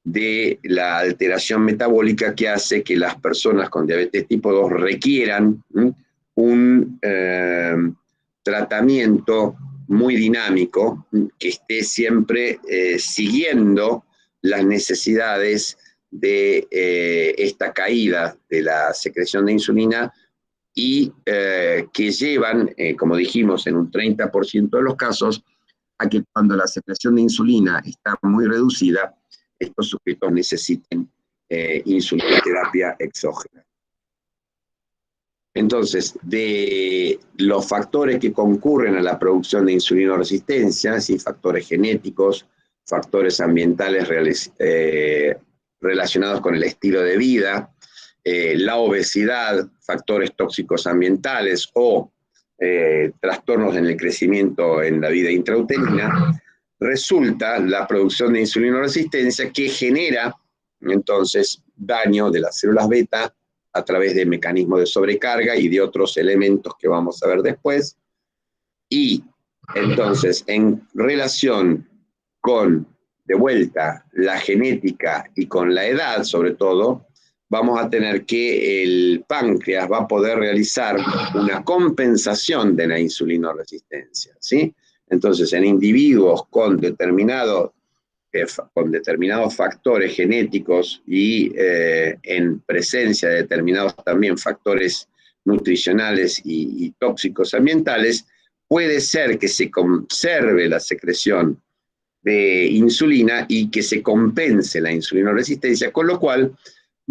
A: de la alteración metabólica que hace que las personas con diabetes tipo 2 requieran un tratamiento muy dinámico que esté siempre siguiendo las necesidades de esta caída de la secreción de insulina y que llevan, como dijimos, en un 30% de los casos, a que cuando la secreción de insulina está muy reducida, estos sujetos necesiten insulinoterapia exógena. Entonces, de los factores que concurren a la producción de insulinoresistencia, ¿sí? Factores genéticos, factores ambientales relacionados con el estilo de vida, la obesidad, factores tóxicos ambientales o trastornos en el crecimiento en la vida intrauterina, resulta la producción de insulinoresistencia que genera entonces daño de las células beta a través de mecanismos de sobrecarga y de otros elementos que vamos a ver después. Y entonces, en relación con, de vuelta, la genética y con la edad, sobre todo, vamos a tener que el páncreas va a poder realizar una compensación de la insulinoresistencia, ¿sí? Entonces, en individuos con determinados factores genéticos y en presencia de determinados también factores nutricionales y tóxicos ambientales, puede ser que se conserve la secreción de insulina y que se compense la insulinoresistencia, con lo cual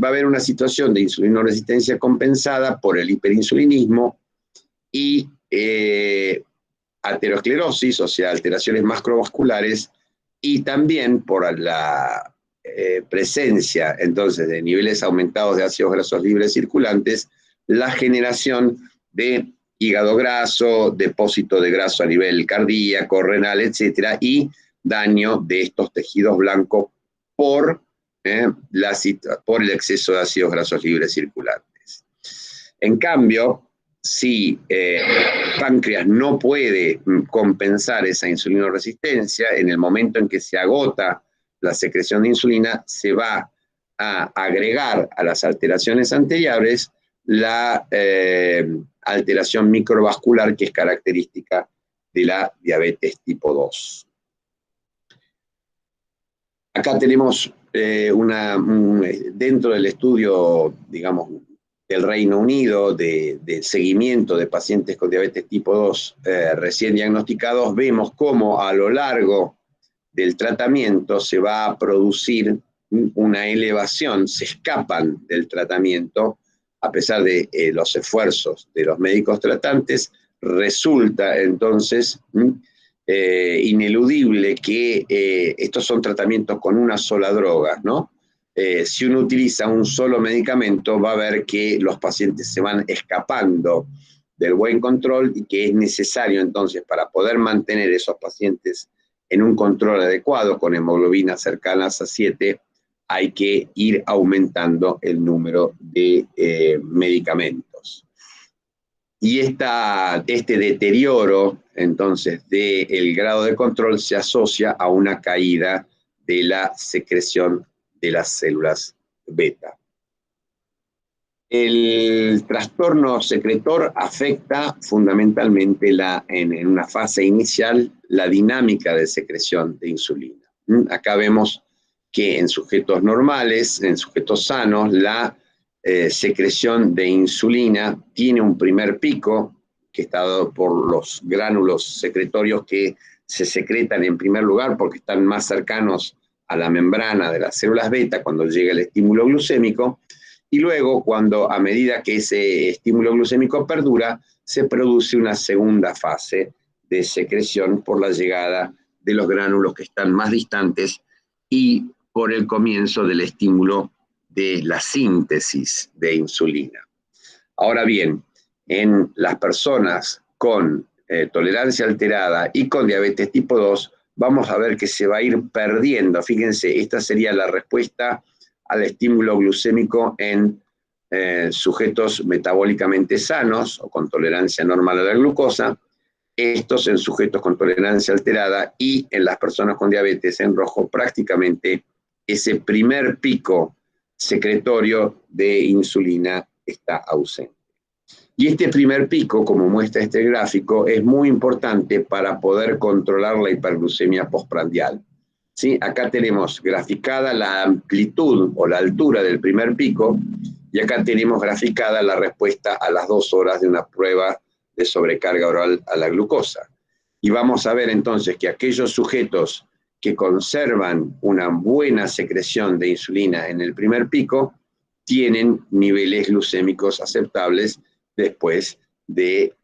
A: va a haber una situación de insulinoresistencia compensada por el hiperinsulinismo y aterosclerosis, o sea, alteraciones macrovasculares, y también por la presencia entonces de niveles aumentados de ácidos grasos libres circulantes, la generación de hígado graso, depósito de graso a nivel cardíaco, renal, etcétera, y daño de estos tejidos blancos por el exceso de ácidos grasos libres circulantes. En cambio, si el páncreas no puede compensar esa insulinoresistencia, en el momento en que se agota la secreción de insulina, se va a agregar a las alteraciones anteriores la alteración microvascular que es característica de la diabetes tipo 2. Acá tenemos dentro del estudio, digamos, del Reino Unido, de seguimiento de pacientes con diabetes tipo 2 recién diagnosticados, vemos cómo a lo largo del tratamiento se va a producir una elevación, se escapan del tratamiento, a pesar de los esfuerzos de los médicos tratantes, resulta entonces ineludible que estos son tratamientos con una sola droga, ¿no? Si uno utiliza un solo medicamento, va a ver que los pacientes se van escapando del buen control y que es necesario entonces para poder mantener esos pacientes en un control adecuado con hemoglobinas cercanas a 7, hay que ir aumentando el número de medicamentos. Y este deterioro, entonces, del grado de control se asocia a una caída de la secreción de las células beta. El trastorno secretor afecta fundamentalmente en una fase inicial la dinámica de secreción de insulina. Acá vemos que en sujetos normales, en sujetos sanos, la secreción de insulina tiene un primer pico que está dado por los gránulos secretorios que se secretan en primer lugar porque están más cercanos a la membrana de las células beta cuando llega el estímulo glucémico, y luego cuando a medida que ese estímulo glucémico perdura, se produce una segunda fase de secreción por la llegada de los gránulos que están más distantes y por el comienzo del estímulo de la síntesis de insulina. Ahora bien, en las personas con tolerancia alterada y con diabetes tipo 2, vamos a ver que se va a ir perdiendo. Fíjense, esta sería la respuesta al estímulo glucémico en sujetos metabólicamente sanos o con tolerancia normal a la glucosa, estos en sujetos con tolerancia alterada, y en las personas con diabetes en rojo prácticamente ese primer pico secretorio de insulina está ausente. Y este primer pico, como muestra este gráfico, es muy importante para poder controlar la hiperglucemia postprandial. ¿Sí? Acá tenemos graficada la amplitud o la altura del primer pico, y acá tenemos graficada la respuesta a las 2 horas de una prueba de sobrecarga oral a la glucosa. Y vamos a ver entonces que aquellos sujetos que conservan una buena secreción de insulina en el primer pico tienen niveles glucémicos aceptables después de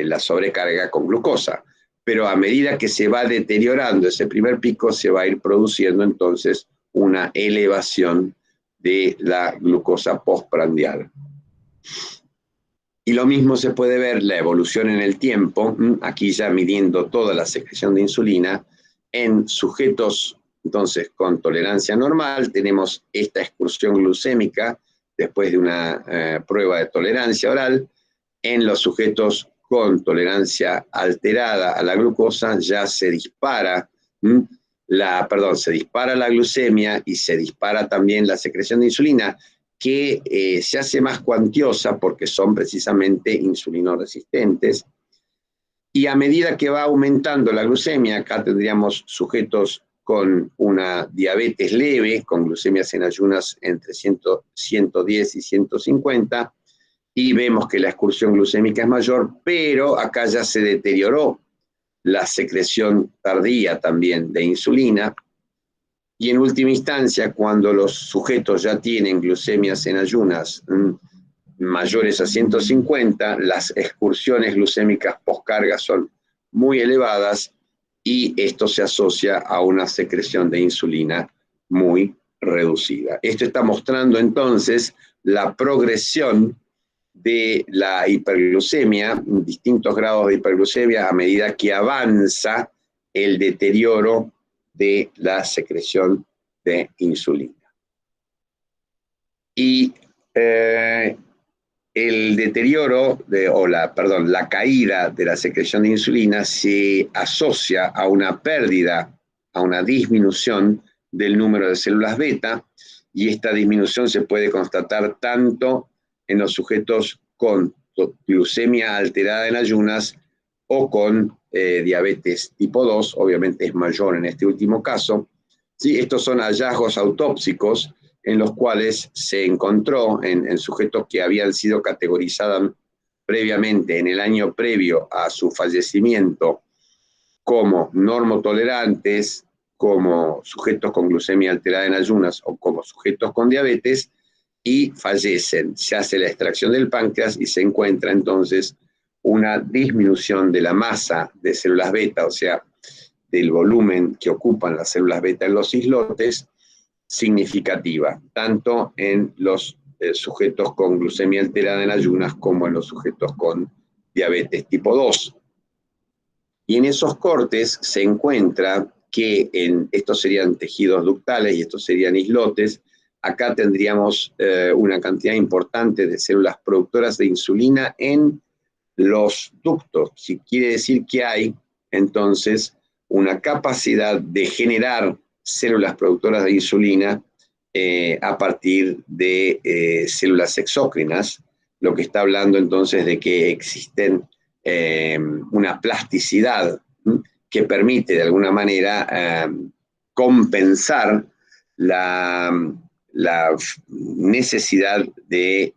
A: la sobrecarga con glucosa. Pero a medida que se va deteriorando ese primer pico, se va a ir produciendo entonces una elevación de la glucosa postprandial. Y lo mismo se puede ver la evolución en el tiempo, aquí ya midiendo toda la secreción de insulina, en sujetos entonces con tolerancia normal. Tenemos esta excursión glucémica después de una prueba de tolerancia oral. En los sujetos con tolerancia alterada a la glucosa ya se dispara se dispara la glucemia y se dispara también la secreción de insulina, que se hace más cuantiosa porque son precisamente insulinoresistentes. Y a medida que va aumentando la glucemia, acá tendríamos sujetos con una diabetes leve, con glucemias en ayunas entre 110 y 150, y vemos que la excursión glucémica es mayor, pero acá ya se deterioró la secreción tardía también de insulina. Y en última instancia, cuando los sujetos ya tienen glucemias en ayunas mayores a 150, las excursiones glucémicas postcarga son muy elevadas y esto se asocia a una secreción de insulina muy reducida. Esto está mostrando entonces la progresión de la hiperglucemia, distintos grados de hiperglucemia a medida que avanza el deterioro de la secreción de insulina. Y el deterioro, la caída de la secreción de insulina se asocia a una pérdida, a una disminución del número de células beta, y esta disminución se puede constatar tanto en los sujetos con glucemia alterada en ayunas o con diabetes tipo 2, obviamente es mayor en este último caso. ¿Sí? Estos son hallazgos autópsicos en los cuales se encontró en sujetos que habían sido categorizados previamente, en el año previo a su fallecimiento, como normotolerantes, como sujetos con glucemia alterada en ayunas o como sujetos con diabetes, y fallecen. Se hace la extracción del páncreas y se encuentra entonces una disminución de la masa de células beta, o sea, del volumen que ocupan las células beta en los islotes, significativa, tanto en los sujetos con glucemia alterada en ayunas como en los sujetos con diabetes tipo 2. Y en esos cortes se encuentra que estos serían tejidos ductales y estos serían islotes. Acá tendríamos una cantidad importante de células productoras de insulina en los ductos. Si quiere decir que hay entonces una capacidad de generar células productoras de insulina a partir de células exócrinas, lo que está hablando entonces de que existen una plasticidad que permite de alguna manera compensar la necesidad de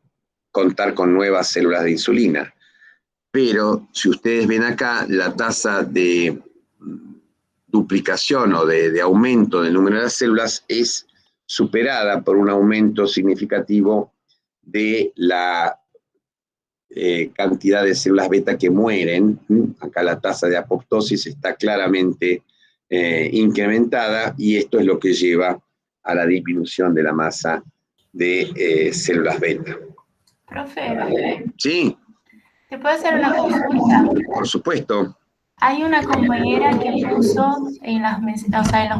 A: contar con nuevas células de insulina. Pero si ustedes ven acá, la tasa de duplicación o de aumento del número de las células es superada por un aumento significativo de la cantidad de células beta que mueren. Acá la tasa de apoptosis está claramente incrementada y esto es lo que lleva a la disminución de la masa de células beta.
B: Profe,
A: Sí.
B: ¿te puedo hacer una consulta?
A: Por supuesto.
B: Hay una compañera que puso en los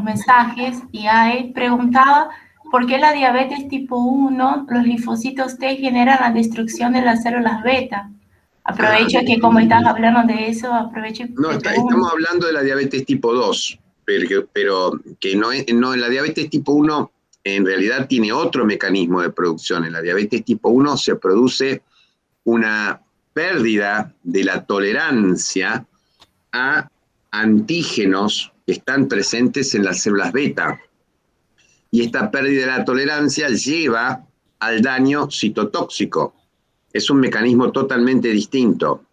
B: mensajes y ahí preguntaba por qué la diabetes tipo 1, los linfocitos T generan la destrucción de las células beta. Aprovecho que como estás hablando de eso, aprovecho y
A: No,
B: te
A: estamos
B: pregunto.
A: hablando de la diabetes tipo 2, pero que no, en la diabetes tipo 1 en realidad tiene otro mecanismo de producción. En la diabetes tipo 1 se produce una pérdida de la tolerancia a antígenos que están presentes en las células beta. Y esta pérdida de la tolerancia lleva al daño citotóxico. Es un mecanismo totalmente distinto.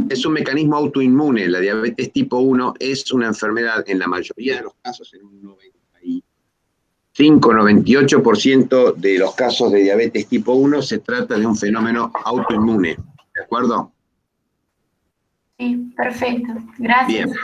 A: Es un mecanismo autoinmune. La diabetes tipo 1 es una enfermedad, en la mayoría de los casos, en un 95-98% de los casos de diabetes tipo 1 se trata de un fenómeno autoinmune. ¿De acuerdo?
B: Sí, perfecto. Gracias.
A: Bien.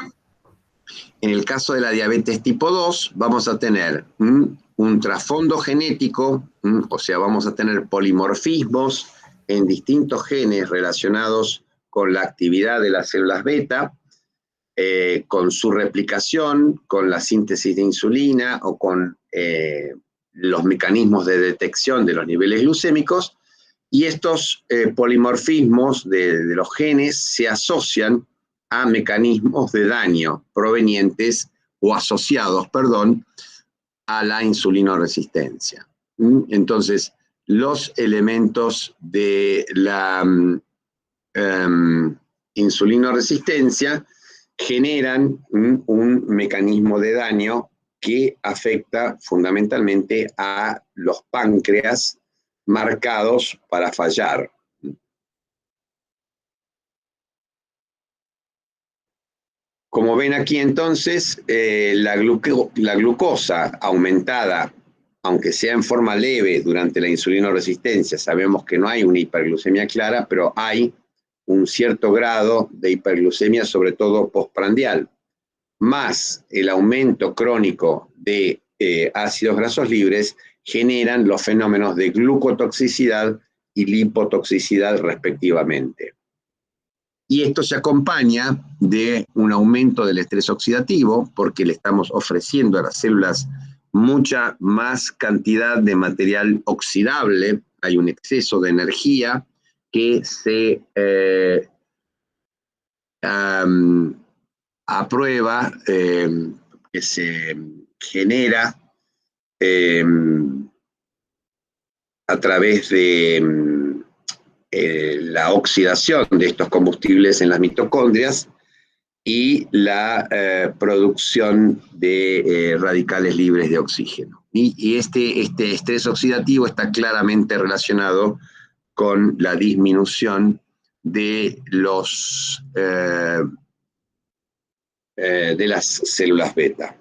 A: En el caso de la diabetes tipo 2, vamos a tener un trasfondo genético, o sea, vamos a tener polimorfismos en distintos genes relacionados con la actividad de las células beta, con su replicación, con la síntesis de insulina o con los mecanismos de detección de los niveles glucémicos, y estos polimorfismos de los genes se asocian a mecanismos de daño provenientes o asociados, perdón, a la insulinoresistencia. Entonces, los elementos de la insulinoresistencia generan un mecanismo de daño que afecta fundamentalmente a los páncreas marcados para fallar. Como ven aquí entonces, la glucosa aumentada, aunque sea en forma leve durante la insulinoresistencia, sabemos que no hay una hiperglucemia clara, pero hay un cierto grado de hiperglucemia, sobre todo postprandial, más el aumento crónico de ácidos grasos libres, generan los fenómenos de glucotoxicidad y lipotoxicidad respectivamente. Y esto se acompaña de un aumento del estrés oxidativo, porque le estamos ofreciendo a las células mucha más cantidad de material oxidable, hay un exceso de energía que se aprueba, que se genera a través de la oxidación de estos combustibles en las mitocondrias y la producción de radicales libres de oxígeno. Y este estrés oxidativo está claramente relacionado con la disminución de las células beta.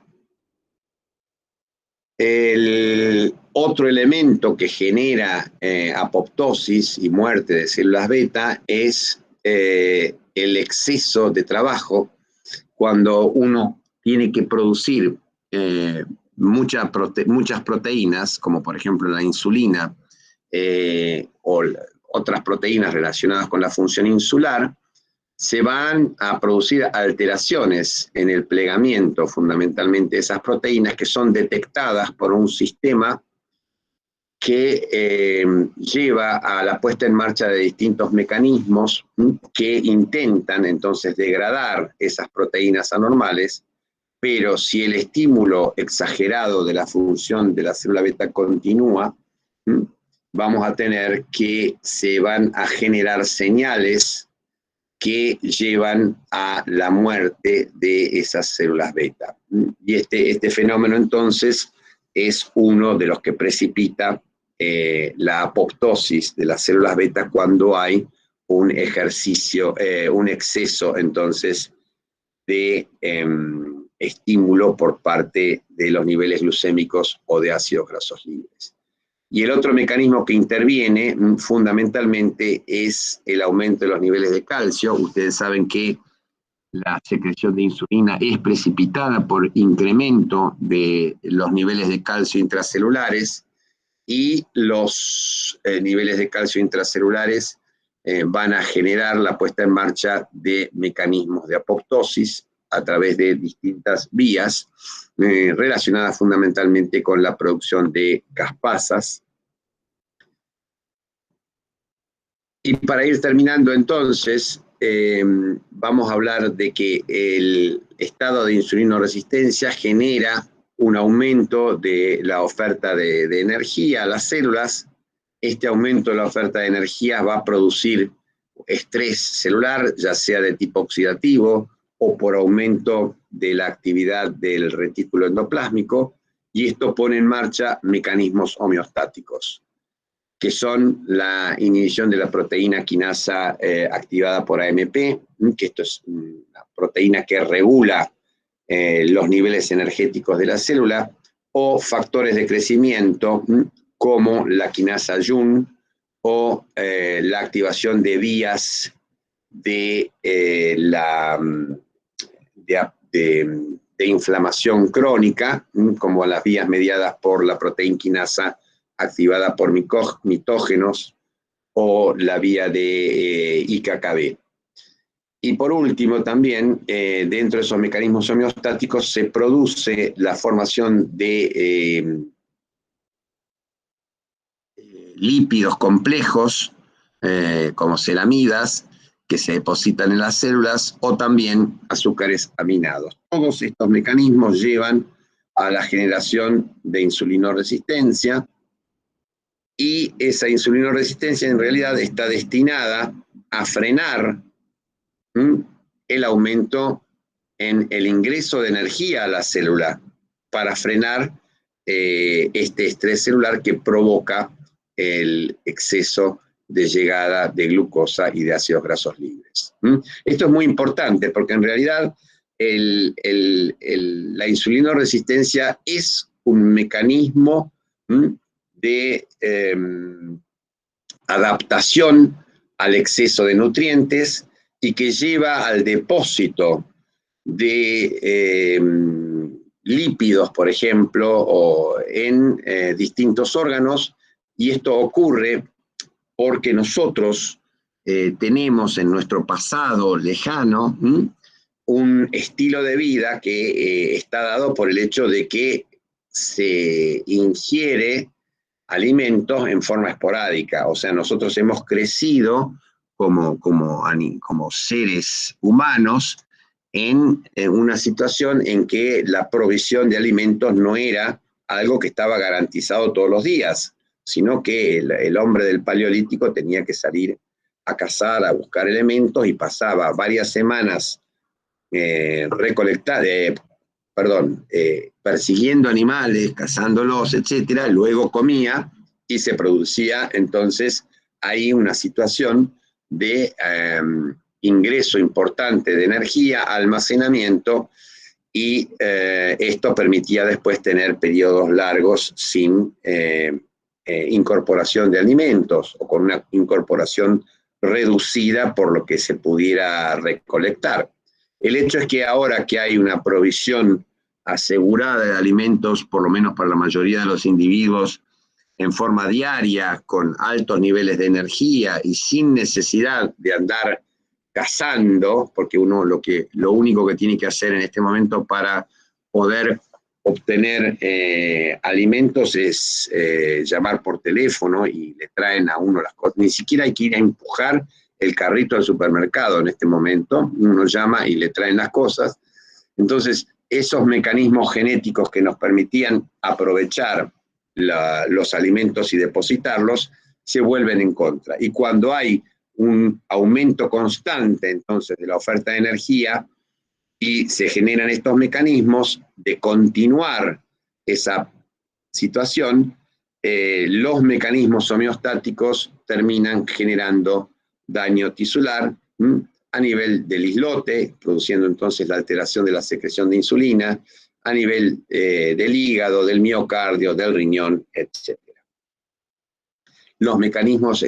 A: El otro elemento que genera apoptosis y muerte de células beta es el exceso de trabajo cuando uno tiene que producir muchas proteínas, como por ejemplo la insulina o otras proteínas relacionadas con la función insular. Se van a producir alteraciones en el plegamiento, fundamentalmente esas proteínas, que son detectadas por un sistema que lleva a la puesta en marcha de distintos mecanismos que intentan entonces degradar esas proteínas anormales pero si el estímulo exagerado de la función de la célula beta continúa, vamos a tener que se van a generar señales que llevan a la muerte de esas células beta. Y este fenómeno entonces es uno de los que precipita la apoptosis de las células beta cuando hay un exceso entonces de estímulo por parte de los niveles glucémicos o de ácidos grasos libres. Y el otro mecanismo que interviene fundamentalmente es el aumento de los niveles de calcio. Ustedes saben que la secreción de insulina es precipitada por incremento de los niveles de calcio intracelulares, y los niveles de calcio intracelulares van a generar la puesta en marcha de mecanismos de apoptosis a través de distintas vías relacionadas fundamentalmente con la producción de caspasas. Y para ir terminando entonces, vamos a hablar de que el estado de insulinoresistencia genera un aumento de la oferta de energía a las células. Este aumento de la oferta de energía va a producir estrés celular, ya sea de tipo oxidativo o por aumento de la actividad del retículo endoplásmico, y esto pone en marcha mecanismos homeostáticos, que son la inhibición de la proteína quinasa activada por AMP, que esto es una proteína que regula los niveles energéticos de la célula, o factores de crecimiento como la quinasa Jun o la activación de vías de inflamación crónica, como las vías mediadas por la proteína quinasa activada por mitógenos o la vía de IKKB. Y por último también, dentro de esos mecanismos homeostáticos se produce la formación de lípidos complejos, como ceramidas, que se depositan en las células, o también azúcares aminados. Todos estos mecanismos llevan a la generación de insulinoresistencia, y esa insulinoresistencia en realidad está destinada a frenar el aumento en el ingreso de energía a la célula, para frenar este estrés celular que provoca el exceso de llegada de glucosa y de ácidos grasos libres. Esto es muy importante porque en realidad la insulinoresistencia es un mecanismo de adaptación al exceso de nutrientes y que lleva al depósito de lípidos, por ejemplo, o en distintos órganos, y esto ocurre porque nosotros tenemos en nuestro pasado lejano un estilo de vida que está dado por el hecho de que se ingiere alimentos en forma esporádica. O sea, nosotros hemos crecido como seres humanos en una situación en que la provisión de alimentos no era algo que estaba garantizado todos los días, sino que el hombre del Paleolítico tenía que salir a cazar, a buscar elementos, y pasaba varias semanas persiguiendo animales, cazándolos, etcétera, luego comía y se producía entonces ahí una situación de ingreso importante de energía, almacenamiento, y esto permitía después tener periodos largos sin incorporación de alimentos, o con una incorporación reducida por lo que se pudiera recolectar. El hecho es que ahora que hay una provisión asegurada de alimentos, por lo menos para la mayoría de los individuos, en forma diaria, con altos niveles de energía y sin necesidad de andar cazando, porque uno lo único que tiene que hacer en este momento para poder obtener alimentos es llamar por teléfono y le traen a uno las cosas. Ni siquiera hay que ir a empujar el carrito al supermercado en este momento, uno llama y le traen las cosas. Entonces, esos mecanismos genéticos que nos permitían aprovechar los alimentos y depositarlos, se vuelven en contra. Y cuando hay un aumento constante, entonces, de la oferta de energía y se generan estos mecanismos de continuar esa situación, los mecanismos homeostáticos terminan generando daño tisular a nivel del islote, produciendo entonces la alteración de la secreción de insulina, a nivel del hígado, del miocardio, del riñón, etc. Los mecanismos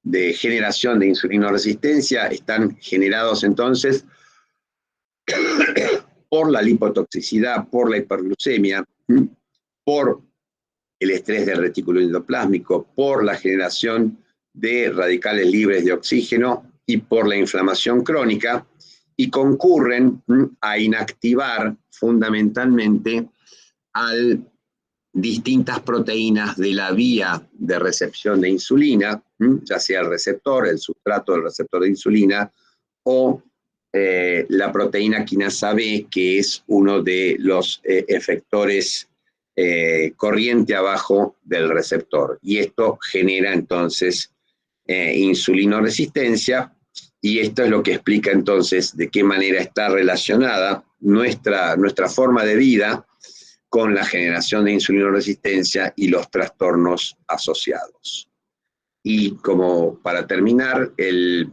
A: de generación de insulinoresistencia están generados entonces por la lipotoxicidad, por la hiperglucemia, por el estrés del retículo endoplásmico, por la generación de radicales libres de oxígeno y por la inflamación crónica, y concurren a inactivar fundamentalmente a distintas proteínas de la vía de recepción de insulina, ya sea el receptor, el sustrato del receptor de insulina, o la proteína quinasa B, que es uno de los efectores corriente abajo del receptor. Y esto genera entonces insulinoresistencia, y esto es lo que explica entonces de qué manera está relacionada nuestra forma de vida con la generación de insulinoresistencia y los trastornos asociados. Y como para terminar, el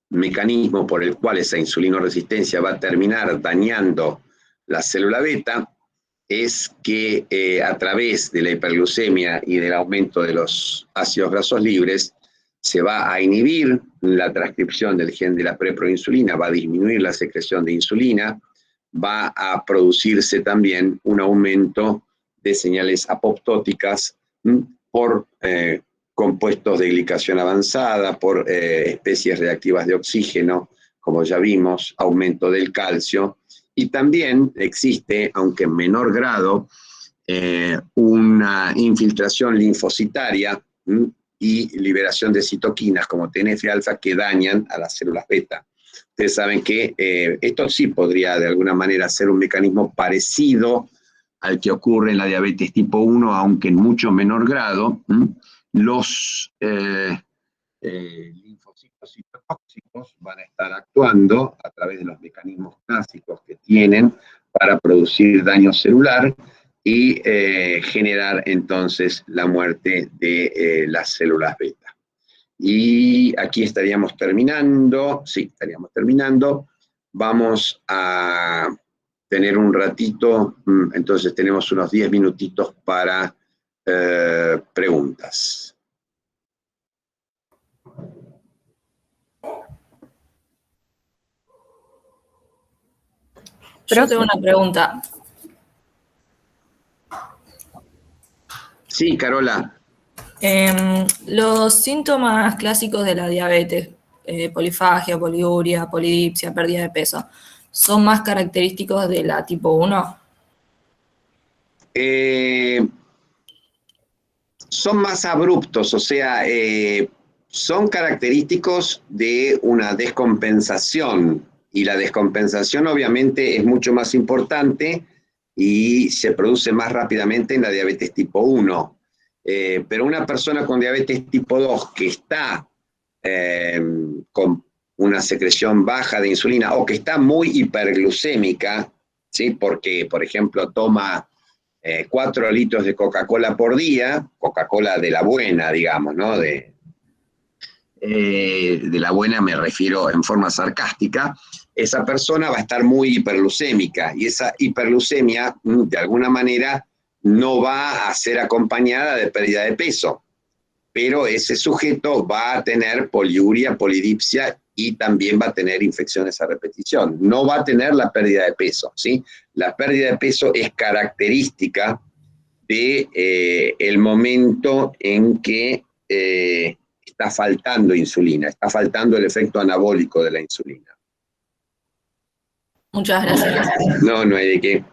A: mecanismo por el cual esa insulinoresistencia va a terminar dañando la célula beta es que a través de la hiperglucemia y del aumento de los ácidos grasos libres se va a inhibir la transcripción del gen de la preproinsulina, va a disminuir la secreción de insulina, va a producirse también un aumento de señales apoptóticas por compuestos de glicación avanzada, por especies reactivas de oxígeno, como ya vimos, aumento del calcio, y también existe, aunque en menor grado, una infiltración linfocitaria y liberación de citoquinas como TNF-alfa que dañan a las células beta. Ustedes saben que esto sí podría de alguna manera ser un mecanismo parecido al que ocurre en la diabetes tipo 1, aunque en mucho menor grado. Los linfocitos citotóxicos van a estar actuando a través de los mecanismos clásicos que tienen para producir daño celular y generar entonces la muerte de las células beta. Y aquí estaríamos terminando, sí, estaríamos terminando. Vamos a tener un ratito, entonces tenemos unos 10 minutitos para preguntas.
C: Yo tengo una pregunta.
A: Sí, Carola.
C: Los síntomas clásicos de la diabetes, polifagia, poliuria, polidipsia, pérdida de peso, ¿son más característicos de la tipo 1?
A: Son más abruptos, o sea, son característicos de una descompensación, y la descompensación obviamente es mucho más importante y se produce más rápidamente en la diabetes tipo 1. Pero una persona con diabetes tipo 2 que está con una secreción baja de insulina o que está muy hiperglucémica, ¿sí? Porque, por ejemplo, toma 4 litros de Coca-Cola por día, Coca-Cola de la buena, digamos, ¿no? De la buena me refiero en forma sarcástica, esa persona va a estar muy hiperglucémica, y esa hiperglucemia, de alguna manera, no va a ser acompañada de pérdida de peso, pero ese sujeto va a tener poliuria, polidipsia, y también va a tener infecciones a repetición. No va a tener la pérdida de peso, ¿sí? La pérdida de peso es característica de el momento en que está faltando insulina, está faltando el efecto anabólico de la insulina.
C: Muchas gracias.
A: No, no hay de qué.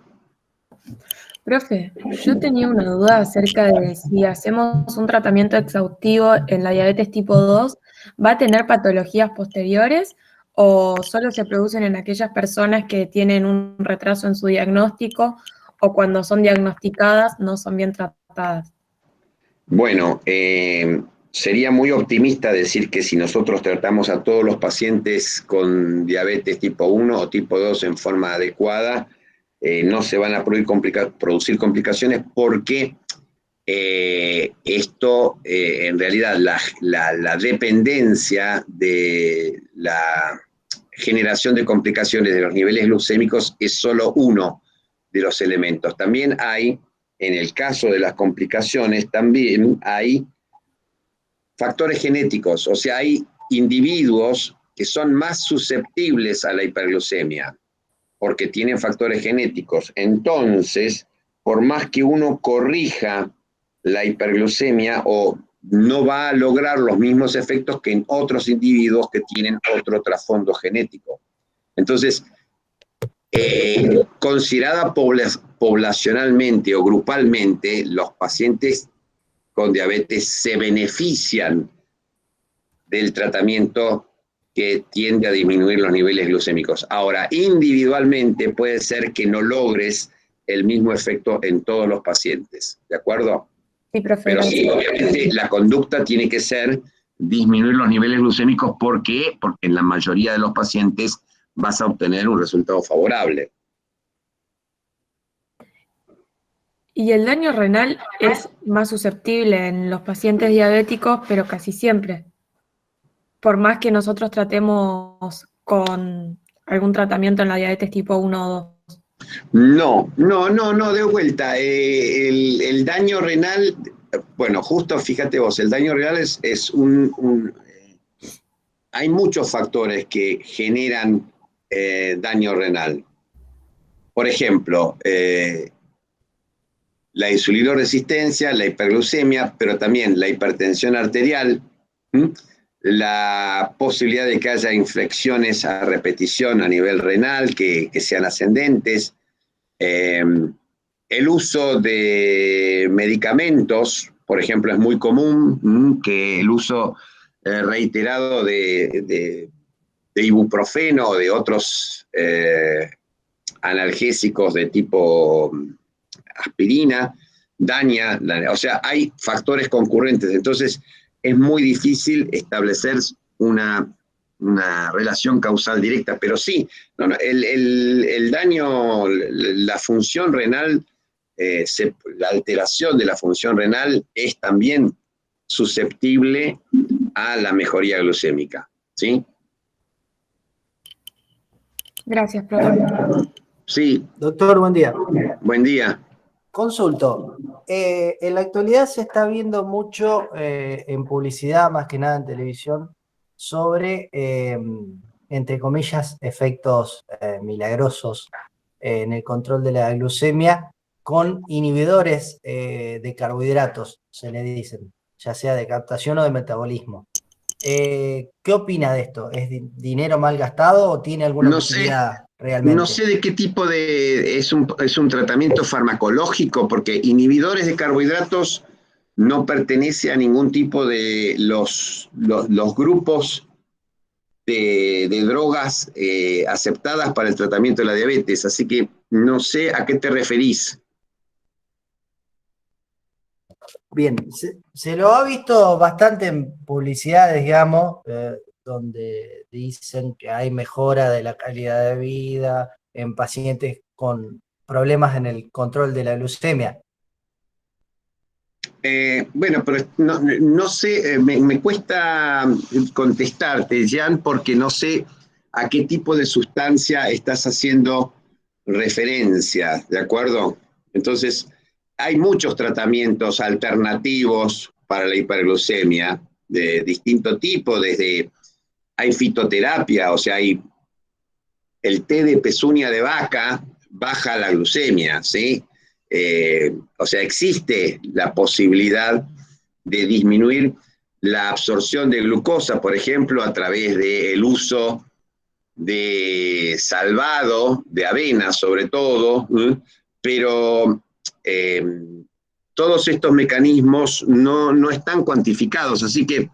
D: Profe, yo tenía una duda acerca de si hacemos un tratamiento exhaustivo en la diabetes tipo 2, ¿va a tener patologías posteriores ¿O solo se producen en aquellas personas que tienen un retraso en su diagnóstico o cuando son diagnosticadas no son bien tratadas?
A: Bueno, sería muy optimista decir que si nosotros tratamos a todos los pacientes con diabetes tipo 1 o tipo 2 en forma adecuada, no se van a producir complicaciones porque esto, en realidad, la dependencia de la generación de complicaciones de los niveles glucémicos es solo uno de los elementos. También hay, en el caso de las complicaciones, también hay factores genéticos, o sea, hay individuos que son más susceptibles a la hiperglucemia porque tienen factores genéticos. Entonces, por más que uno corrija la hiperglucemia, o no va a lograr los mismos efectos que en otros individuos que tienen otro trasfondo genético. Entonces, considerada poblacionalmente o grupalmente, los pacientes con diabetes se benefician del tratamiento que tiende a disminuir los niveles glucémicos. Ahora, individualmente puede ser que no logres el mismo efecto en todos los pacientes, ¿de acuerdo?
D: Sí, profe.
A: Pero sí, obviamente la conducta tiene que ser disminuir los niveles glucémicos. ¿Por qué? Porque en la mayoría de los pacientes vas a obtener un resultado favorable.
D: Y el daño renal es más susceptible en los pacientes diabéticos, pero casi siempre. Por más que nosotros tratemos con algún tratamiento en la diabetes tipo 1 o 2.
A: No, de vuelta. El daño renal, bueno, justo fíjate vos, el daño renal es hay muchos factores que generan daño renal. Por ejemplo, la insulinoresistencia, la hiperglucemia, pero también la hipertensión arterial, la posibilidad de que haya infecciones a repetición a nivel renal que sean ascendentes, el uso de medicamentos, por ejemplo, es muy común que el uso reiterado de ibuprofeno o de otros analgésicos de tipo aspirina daña, o sea, hay factores concurrentes, entonces es muy difícil establecer una relación causal directa, pero sí, el daño, la función renal, la alteración de la función renal es también susceptible a la mejoría glucémica, ¿sí?
D: Gracias, profe.
A: Sí.
E: Doctor, buen día.
A: Buen día.
E: Consulto. En la actualidad se está viendo mucho en publicidad, más que nada en televisión, sobre, entre comillas, efectos milagrosos en el control de la glucemia con inhibidores de carbohidratos, se le dicen, ya sea de captación o de metabolismo. ¿Qué opina de esto? ¿Es dinero mal gastado o tiene alguna utilidad realmente?
A: No sé de qué tipo es un tratamiento farmacológico, porque inhibidores de carbohidratos no pertenece a ningún tipo de los grupos de drogas aceptadas para el tratamiento de la diabetes, así que no sé a qué te referís.
E: Bien, se lo ha visto bastante en publicidades, digamos, donde dicen que hay mejora de la calidad de vida en pacientes con problemas en el control de la glucemia.
A: Bueno, pero no sé, me cuesta contestarte, Jan, porque no sé a qué tipo de sustancia estás haciendo referencia, ¿de acuerdo? Entonces, hay muchos tratamientos alternativos para la hiperglucemia de distinto tipo, hay fitoterapia, o sea, hay el té de pezuña de vaca baja la glucemia, ¿sí? O sea, existe la posibilidad de disminuir la absorción de glucosa, por ejemplo, a través del uso de salvado, de avena sobre todo, pero todos estos mecanismos no están cuantificados, así que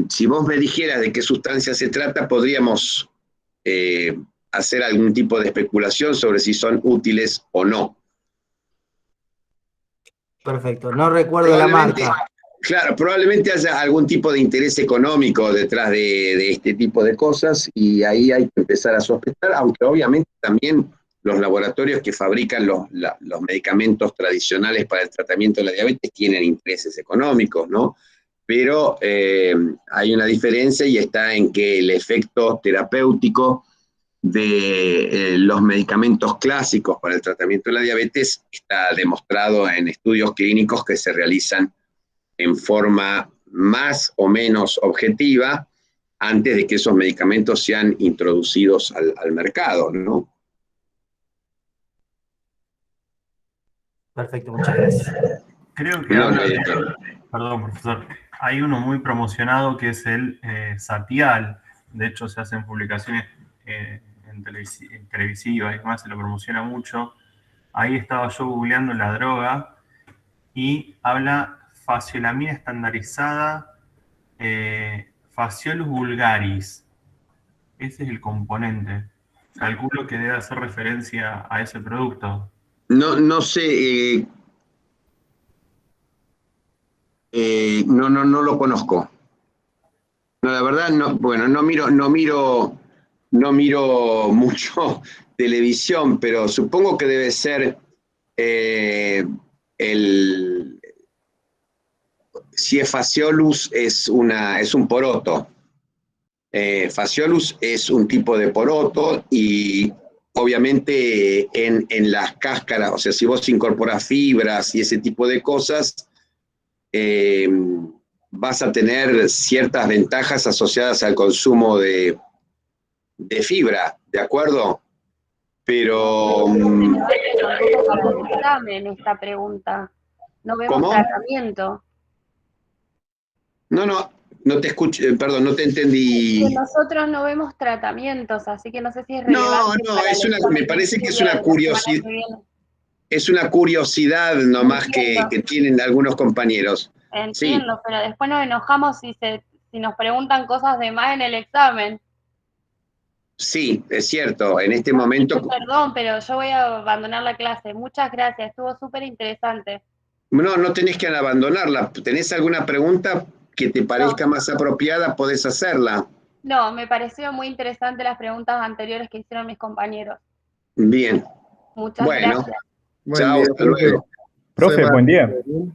A: si vos me dijeras de qué sustancia se trata, podríamos hacer algún tipo de especulación sobre si son útiles o no.
E: Perfecto, no recuerdo la marca.
A: Claro, probablemente haya algún tipo de interés económico detrás de este tipo de cosas y ahí hay que empezar a sospechar, aunque obviamente también los laboratorios que fabrican los medicamentos tradicionales para el tratamiento de la diabetes tienen intereses económicos, ¿no? Pero hay una diferencia y está en que el efecto terapéutico de los medicamentos clásicos para el tratamiento de la diabetes está demostrado en estudios clínicos que se realizan en forma más o menos objetiva antes de que esos medicamentos sean introducidos al mercado, ¿no?
E: Perfecto, muchas gracias.
F: Creo que perdón, profesor, hay uno muy promocionado que es el Satial. De hecho, se hacen publicaciones en televisivas y demás, se lo promociona mucho. Ahí estaba yo googleando la droga y habla faciolamina estandarizada, Faciolus vulgaris. Ese es el componente. Calculo que debe hacer referencia a ese producto.
A: No sé, no lo conozco. No, la verdad, no, bueno, no miro mucho televisión, pero supongo que debe ser si es Faciolus es un poroto. Faciolus es un tipo de poroto y obviamente en las cáscaras, o sea, si vos incorporás fibras y ese tipo de cosas, vas a tener ciertas ventajas asociadas al consumo de fibra, ¿de acuerdo? Pero...
G: para el examen esta pregunta. No vemos
A: ¿Cómo?
G: tratamiento.
A: No te escucho, perdón, no te entendí.
G: Que nosotros no vemos tratamientos, así que no sé si es relevante.
A: Me parece que es una curiosidad. Es una curiosidad nomás que tienen algunos compañeros.
G: Entiendo, sí. Pero después nos enojamos si nos preguntan cosas de más en el examen.
A: Sí, es cierto, en este momento...
G: Perdón, pero yo voy a abandonar la clase. Muchas gracias, estuvo súper interesante.
A: No tenés que abandonarla. ¿Tenés alguna pregunta que te parezca más apropiada? Podés hacerla.
G: No, me pareció muy interesante las preguntas anteriores que hicieron mis compañeros.
A: Bien.
G: Muchas gracias.
A: Chao, hasta luego.
H: Profe, buen día.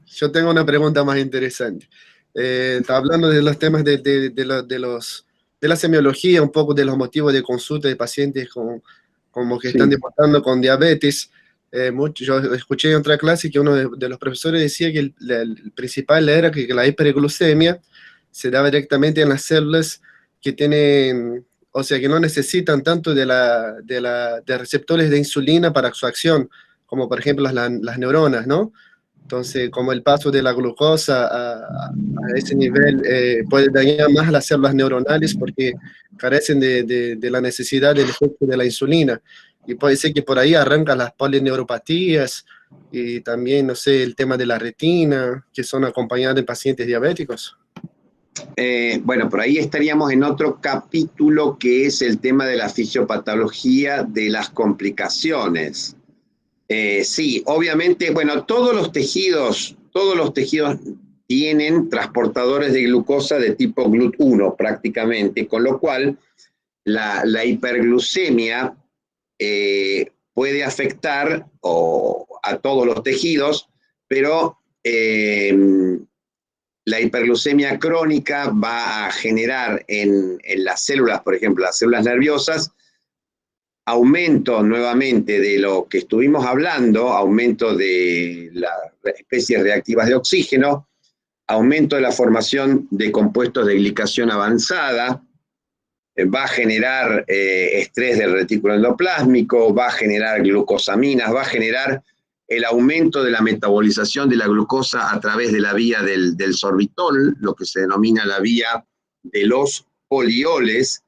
I: Yo tengo una pregunta más interesante. Está hablando de los temas de la semiología, un poco de los motivos de consulta de pacientes como que están deportando con diabetes. Yo escuché en otra clase que uno de los profesores decía que el principal era que la hiperglucemia se daba directamente en las células que tienen, o sea, que no necesitan tanto de receptores de insulina para su acción, como por ejemplo las neuronas, ¿no? Entonces, como el paso de la glucosa a ese nivel puede dañar más a las células neuronales porque carecen de la necesidad del efecto de la insulina. Y puede ser que por ahí arrancan las polineuropatías y también, no sé, el tema de la retina, que son acompañadas de pacientes diabéticos.
A: Bueno, por ahí estaríamos en otro capítulo que es el tema de la fisiopatología de las complicaciones. Sí, obviamente, bueno, todos los tejidos tienen transportadores de glucosa de tipo GLUT1 prácticamente, con lo cual la hiperglucemia puede afectar a todos los tejidos, pero la hiperglucemia crónica va a generar en las células, por ejemplo, las células nerviosas, aumento nuevamente de lo que estuvimos hablando, aumento de las especies reactivas de oxígeno, aumento de la formación de compuestos de glicación avanzada, va a generar estrés del retículo endoplásmico, va a generar glucosaminas, va a generar el aumento de la metabolización de la glucosa a través de la vía del sorbitol, lo que se denomina la vía de los polioles,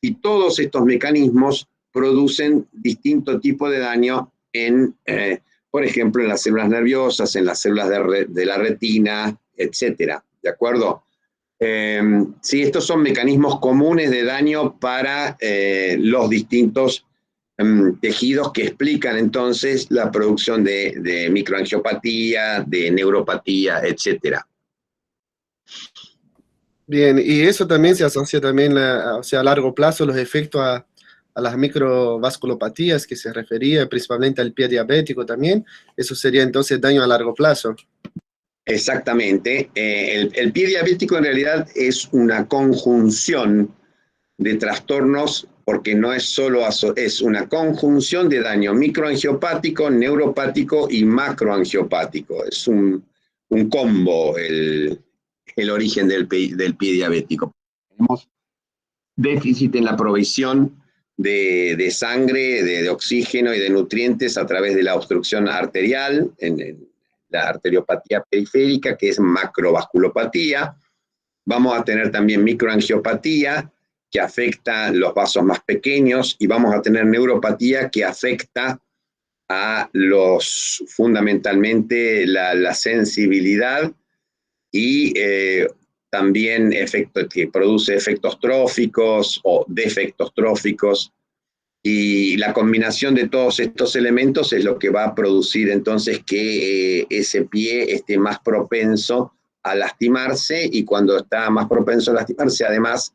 A: y todos estos mecanismos producen distinto tipo de daño por ejemplo, en las células nerviosas, en las células de la retina, etcétera, ¿de acuerdo? Sí, estos son mecanismos comunes de daño para los distintos tejidos que explican entonces la producción de microangiopatía, de neuropatía, etc.
I: Bien, y eso también se asocia también o sea, a largo plazo los efectos a las microvasculopatías que se refería, principalmente al pie diabético también. Eso sería entonces daño a largo plazo.
A: Exactamente. El pie diabético en realidad es una conjunción de trastornos, porque no es solo, es una conjunción de daño microangiopático, neuropático y macroangiopático. Es un combo el origen del pie diabético. Tenemos déficit en la provisión de sangre, de oxígeno y de nutrientes a través de la obstrucción arterial, en la arteriopatía periférica, que es macrovasculopatía. Vamos a tener también microangiopatía, que afecta los vasos más pequeños, y vamos a tener neuropatía, que afecta a fundamentalmente la sensibilidad y también que produce efectos tróficos o defectos tróficos, y la combinación de todos estos elementos es lo que va a producir entonces que ese pie esté más propenso a lastimarse, y cuando está más propenso a lastimarse, además,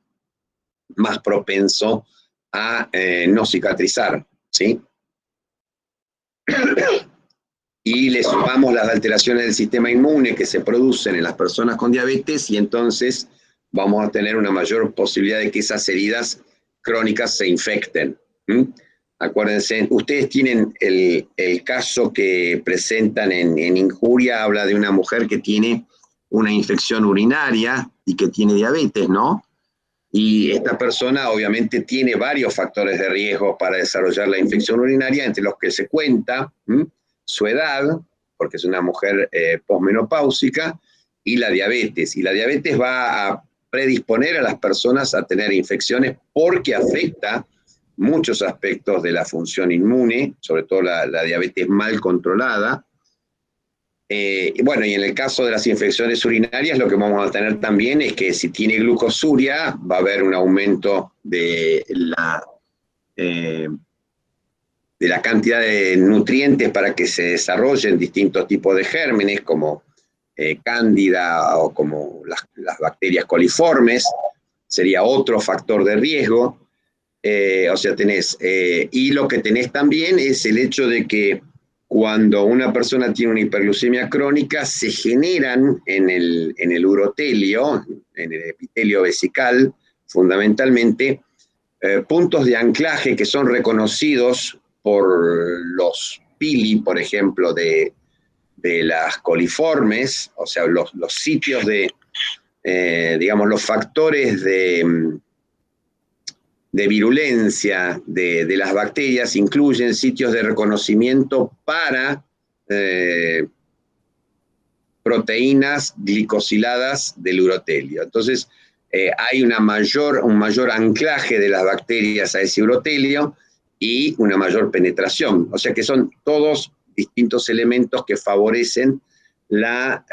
A: más propenso a no cicatrizar, ¿sí? Y le sumamos las alteraciones del sistema inmune que se producen en las personas con diabetes, y entonces vamos a tener una mayor posibilidad de que esas heridas crónicas se infecten. Acuérdense, ustedes tienen el caso que presentan en Injuria, habla de una mujer que tiene una infección urinaria y que tiene diabetes, ¿no? Y esta persona obviamente tiene varios factores de riesgo para desarrollar la infección urinaria, entre los que se cuenta su edad, porque es una mujer posmenopáusica, y la diabetes. Y la diabetes va a predisponer a las personas a tener infecciones porque afecta muchos aspectos de la función inmune, sobre todo la diabetes mal controlada. Bueno, y en el caso de las infecciones urinarias, lo que vamos a tener también es que si tiene glucosuria, va a haber un aumento de la cantidad de nutrientes para que se desarrollen distintos tipos de gérmenes, como cándida o como las bacterias coliformes. Sería otro factor de riesgo. O sea, y lo que tenés también es el hecho de que cuando una persona tiene una hiperglucemia crónica, se generan en el urotelio, en el epitelio vesical, fundamentalmente, puntos de anclaje que son reconocidos por los pili, por ejemplo, de las coliformes, o sea, los sitios digamos, los factores de virulencia de las bacterias incluyen sitios de reconocimiento para proteínas glicosiladas del urotelio. Entonces, hay un mayor anclaje de las bacterias a ese urotelio y una mayor penetración. O sea que son todos distintos elementos que favorecen la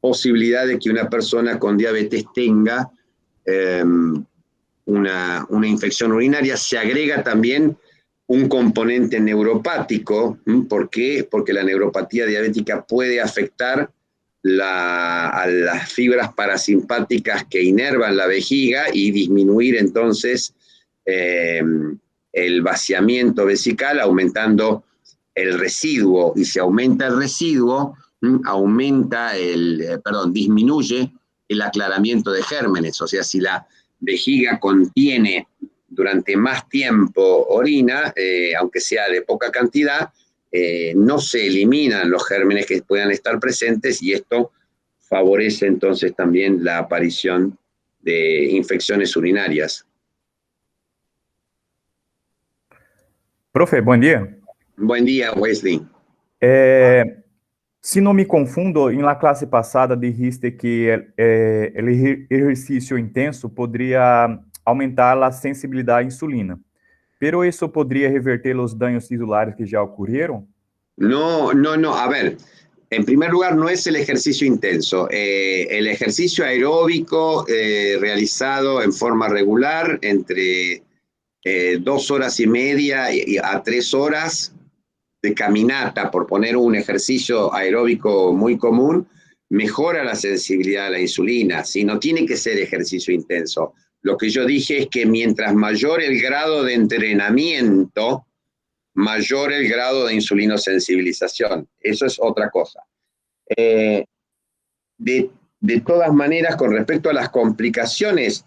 A: posibilidad de que una persona con diabetes tenga una infección urinaria. Se agrega también un componente neuropático. ¿Por qué? Porque la neuropatía diabética puede afectar a las fibras parasimpáticas que inervan la vejiga y disminuir entonces el vaciamiento vesical, aumentando el residuo. Y si aumenta el residuo, disminuye el aclaramiento de gérmenes. O sea, si la vejiga contiene durante más tiempo orina, aunque sea de poca cantidad, no se eliminan los gérmenes que puedan estar presentes, y esto favorece entonces también la aparición de infecciones urinarias.
H: Profe, buen día.
A: Buen día, Wesley.
H: Se não me confundo, em la classe passada dijiste que o exercício intenso poderia aumentar a sensibilidade à insulina. Pero isso poderia reverter os danos tissulares que já ocorreram?
A: No. A ver, En primer lugar, no es el ejercicio intenso. El ejercicio aeróbico realizado en forma regular entre 2 horas y media a 3 horas de caminata, por poner un ejercicio aeróbico muy común, mejora la sensibilidad a la insulina, ¿sí? No tiene que ser ejercicio intenso. Lo que yo dije es que mientras mayor el grado de entrenamiento, mayor el grado de insulinosensibilización. Eso es otra cosa. De todas maneras, con respecto a las complicaciones,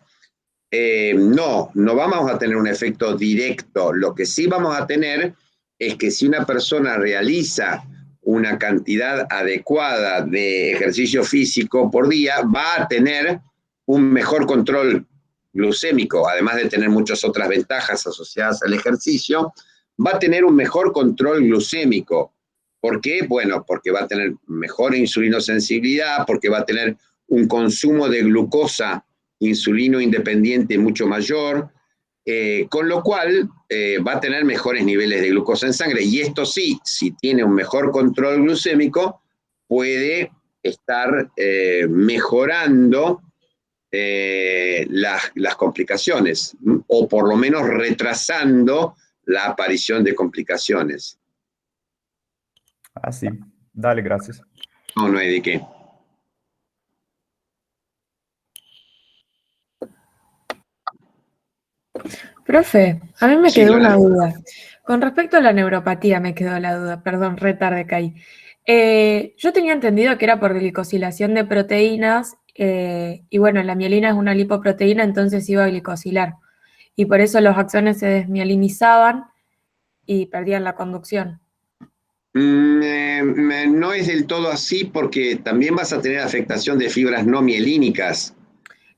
A: no vamos a tener un efecto directo. Lo que sí vamos a tener es que si una persona realiza una cantidad adecuada de ejercicio físico por día, va a tener un mejor control glucémico, además de tener muchas otras ventajas asociadas al ejercicio, va a tener un mejor control glucémico. ¿Por qué? Bueno, porque va a tener mejor insulinosensibilidad, porque va a tener un consumo de glucosa insulino independiente mucho mayor, con lo cual va a tener mejores niveles de glucosa en sangre. Y esto sí, si tiene un mejor control glucémico, puede estar mejorando las complicaciones, o por lo menos retrasando la aparición de complicaciones.
H: Ah, sí. Dale, gracias.
A: No hay de qué.
D: Profe, a mí me
A: Sí,
D: quedó una
A: Lola.
D: duda. Con respecto a la neuropatía me quedó la duda, perdón, re tarde caí. Yo tenía entendido que era por glicosilación de proteínas, y bueno, la mielina es una lipoproteína, entonces iba a glicosilar. Y por eso los axones se desmielinizaban y perdían la conducción.
A: No es del todo así, porque también vas a tener afectación de fibras no mielínicas.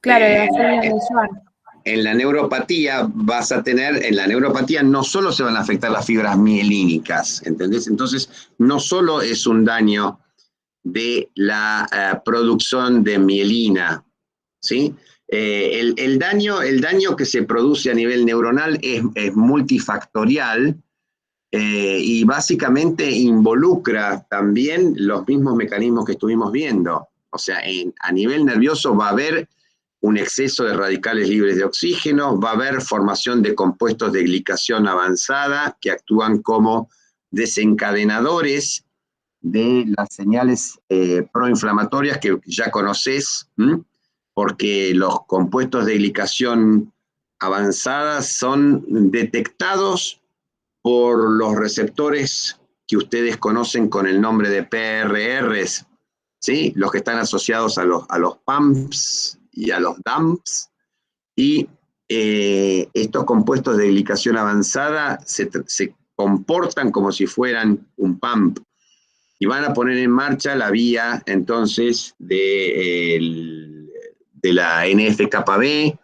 D: Claro, las células de Schwann.
A: En la neuropatía vas a tener, en la neuropatía no solo se van a afectar las fibras mielínicas, ¿entendés? Entonces, no solo es un daño de la producción de mielina, ¿sí? El daño que se produce a nivel neuronal es multifactorial, y básicamente involucra también los mismos mecanismos que estuvimos viendo. O sea, a nivel nervioso va a haber un exceso de radicales libres de oxígeno, va a haber formación de compuestos de glicación avanzada que actúan como desencadenadores de las señales proinflamatorias que ya conoces, porque los compuestos de glicación avanzada son detectados por los receptores que ustedes conocen con el nombre de PRRs, ¿sí? Los que están asociados a los PAMPs y a los DAMPs, y estos compuestos de glicación avanzada se comportan como si fueran un PAMP, y van a poner en marcha la vía, entonces, de la NF-κB,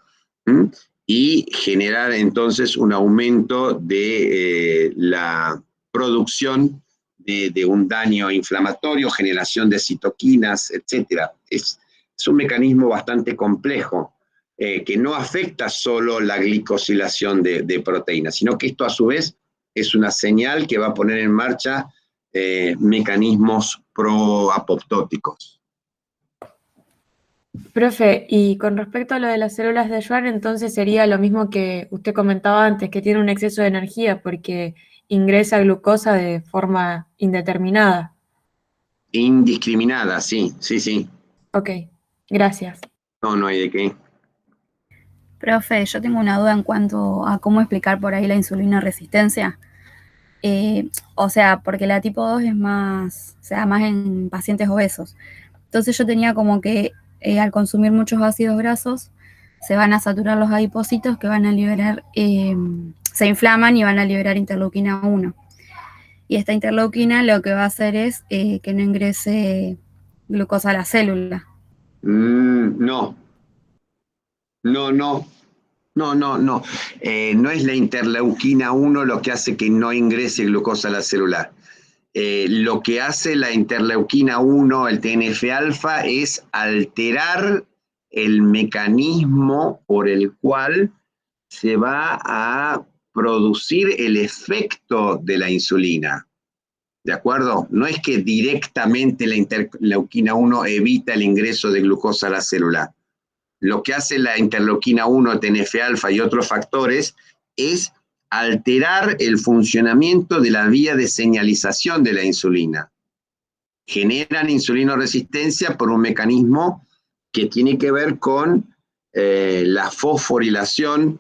A: y generar, entonces, un aumento de la producción de un daño inflamatorio, generación de citoquinas, etc. Es un mecanismo bastante complejo, que no afecta solo la glicosilación de proteínas, sino que esto, a su vez, es una señal que va a poner en marcha mecanismos proapoptóticos.
D: Profe, y con respecto a lo de las células de Schwann, entonces sería lo mismo que usted comentaba antes, que tiene un exceso de energía porque ingresa glucosa de forma indeterminada.
A: Indiscriminada, sí, sí, sí.
D: Ok, gracias.
A: No hay de qué.
J: Profe, yo tengo una duda en cuanto a cómo explicar por ahí la insulina resistencia. O sea, porque la tipo 2 es más, o sea, más en pacientes obesos. Entonces yo tenía como que al consumir muchos ácidos grasos, se van a saturar los adipocitos que van a liberar, se inflaman y van a liberar interleuquina 1. Y esta interleuquina lo que va a hacer es que no ingrese glucosa a la célula.
A: No. No es la interleuquina 1 lo que hace que no ingrese glucosa a la célula. Lo que hace la interleuquina 1, el TNF-alfa, es alterar el mecanismo por el cual se va a producir el efecto de la insulina. ¿de acuerdo? No es que directamente la interleuquina 1 evita el ingreso de glucosa a la célula. Lo que hace la interleuquina 1, TNF-alfa y otros factores es alterar el funcionamiento de la vía de señalización de la insulina. Generan insulinoresistencia por un mecanismo que tiene que ver con la fosforilación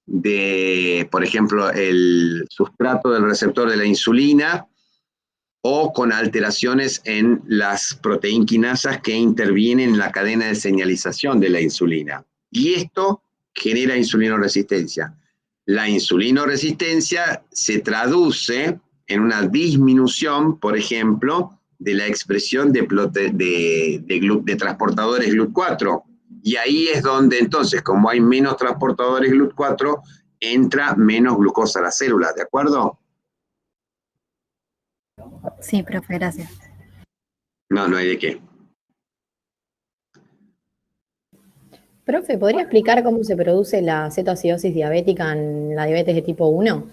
A: de, por ejemplo, el sustrato del receptor de la insulina, o con alteraciones en las proteinquinasas que intervienen en la cadena de señalización de la insulina. Y esto genera insulinoresistencia. La insulinoresistencia se traduce en una disminución, por ejemplo, de la expresión de transportadores GLUT4. Y ahí es donde entonces, como hay menos transportadores GLUT4, entra menos glucosa a la célula, ¿de acuerdo?
J: Sí, profe, gracias.
A: No, no hay de qué.
K: Profe, ¿podría explicar cómo se produce la cetoacidosis diabética en la diabetes de tipo 1?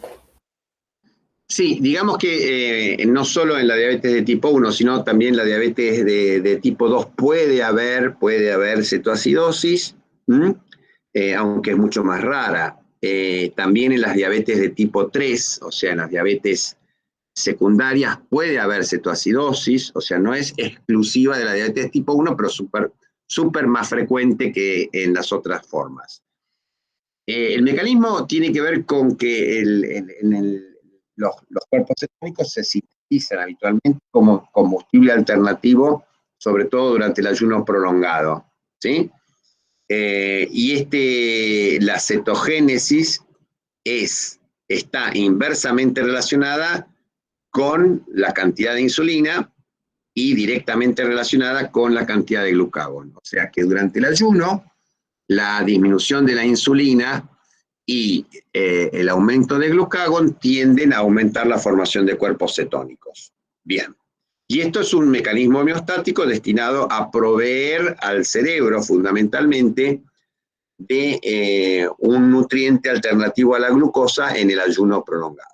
A: Sí, digamos que no solo en la diabetes de tipo 1, sino también la diabetes de tipo 2 puede haber cetoacidosis, aunque es mucho más rara. También en las diabetes de tipo 3, o sea, en las diabetes secundarias puede haber cetoacidosis, o sea, no es exclusiva de la diabetes tipo 1, pero súper más frecuente que en las otras formas. El mecanismo tiene que ver con que los cuerpos cetónicos se sintetizan habitualmente como combustible alternativo, sobre todo durante el ayuno prolongado, ¿sí? Y la cetogénesis está inversamente relacionada con la cantidad de insulina y directamente relacionada con la cantidad de glucagón. O sea que durante el ayuno, la disminución de la insulina y el aumento de glucagón tienden a aumentar la formación de cuerpos cetónicos. Bien. Y esto es un mecanismo homeostático destinado a proveer al cerebro, fundamentalmente, de un nutriente alternativo a la glucosa en el ayuno prolongado.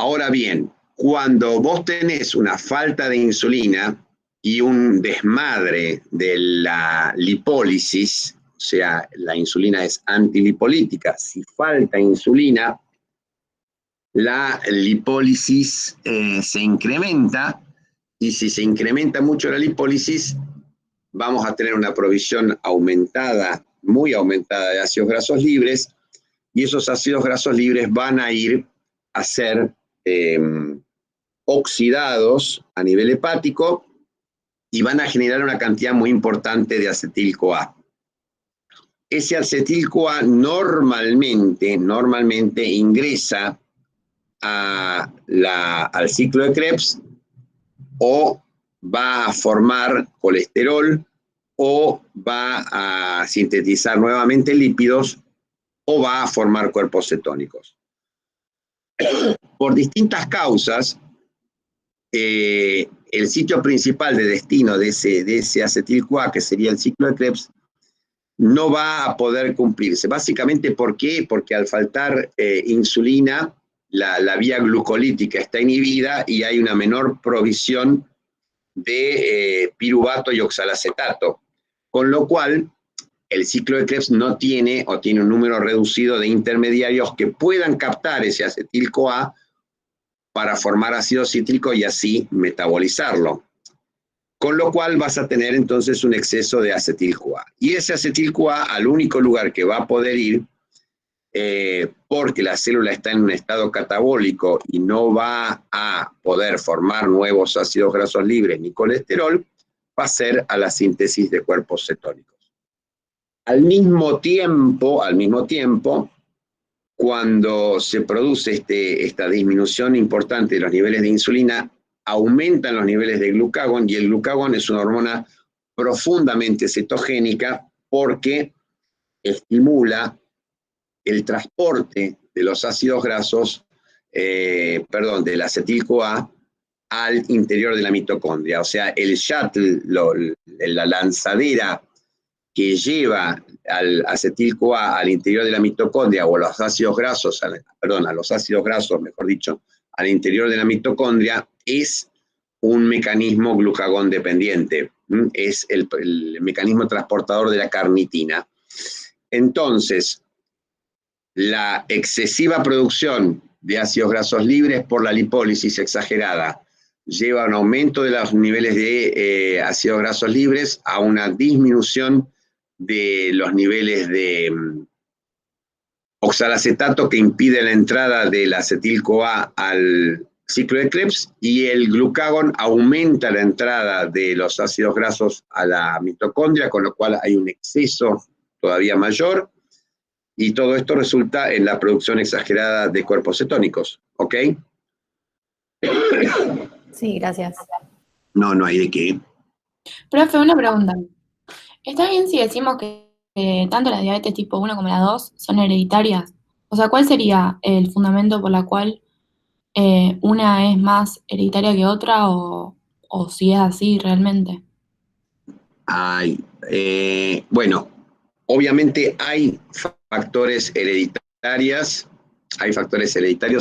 A: Ahora bien, cuando vos tenés una falta de insulina y un desmadre de la lipólisis, o sea, la insulina es antilipolítica, si falta insulina, la lipólisis se incrementa, y si se incrementa mucho la lipólisis, vamos a tener una provisión aumentada, muy aumentada de ácidos grasos libres, y esos ácidos grasos libres van a ir a ser oxidados a nivel hepático y van a generar una cantidad muy importante de acetil-CoA. Ese acetil-CoA normalmente ingresa al ciclo de Krebs, o va a formar colesterol, o va a sintetizar nuevamente lípidos, o va a formar cuerpos cetónicos. Por distintas causas, el sitio principal de destino de ese acetil-CoA, que sería el ciclo de Krebs, no va a poder cumplirse. Básicamente, ¿por qué? Porque al faltar insulina, la vía glucolítica está inhibida y hay una menor provisión de piruvato y oxalacetato, con lo cual el ciclo de Krebs no tiene, o tiene un número reducido de intermediarios que puedan captar ese acetil-CoA para formar ácido cítrico y así metabolizarlo. Con lo cual vas a tener entonces un exceso de acetil-CoA. Y ese acetil-CoA al único lugar que va a poder ir, porque la célula está en un estado catabólico y no va a poder formar nuevos ácidos grasos libres ni colesterol, va a ser a la síntesis de cuerpos cetónicos. Al mismo tiempo, cuando se produce esta disminución importante de los niveles de insulina, aumentan los niveles de glucagón, y el glucagón es una hormona profundamente cetogénica porque estimula el transporte de los ácidos grasos, del acetil-CoA al interior de la mitocondria. O sea, el shuttle, la lanzadera que lleva al acetil-CoA al interior de la mitocondria, o a los ácidos grasos, al interior de la mitocondria es un mecanismo glucagón dependiente, es el mecanismo transportador de la carnitina. Entonces, la excesiva producción de ácidos grasos libres por la lipólisis exagerada lleva a un aumento de los niveles de ácidos grasos libres, a una disminución de los niveles de oxalacetato que impide la entrada del acetil-CoA al ciclo de Krebs, y el glucagón aumenta la entrada de los ácidos grasos a la mitocondria, con lo cual hay un exceso todavía mayor, y todo esto resulta en la producción exagerada de cuerpos cetónicos, ¿ok?
K: Sí, gracias.
A: No hay de qué.
L: Profe, una pregunta. ¿Está bien si decimos que tanto la diabetes tipo 1 como la 2 son hereditarias? O sea, ¿cuál sería el fundamento por la cual una es más hereditaria que otra o si es así realmente?
A: Bueno, obviamente hay factores hereditarios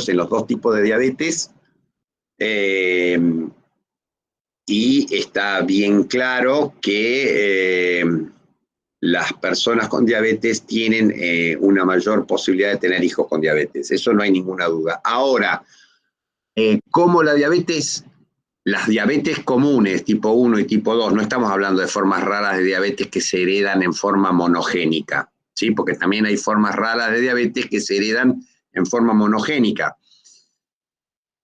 A: en los dos tipos de diabetes, y está bien claro que las personas con diabetes tienen una mayor posibilidad de tener hijos con diabetes, eso no hay ninguna duda. Ahora, como las diabetes comunes, tipo 1 y tipo 2, no estamos hablando de formas raras de diabetes que se heredan en forma monogénica, ¿sí? Porque también hay formas raras de diabetes que se heredan en forma monogénica.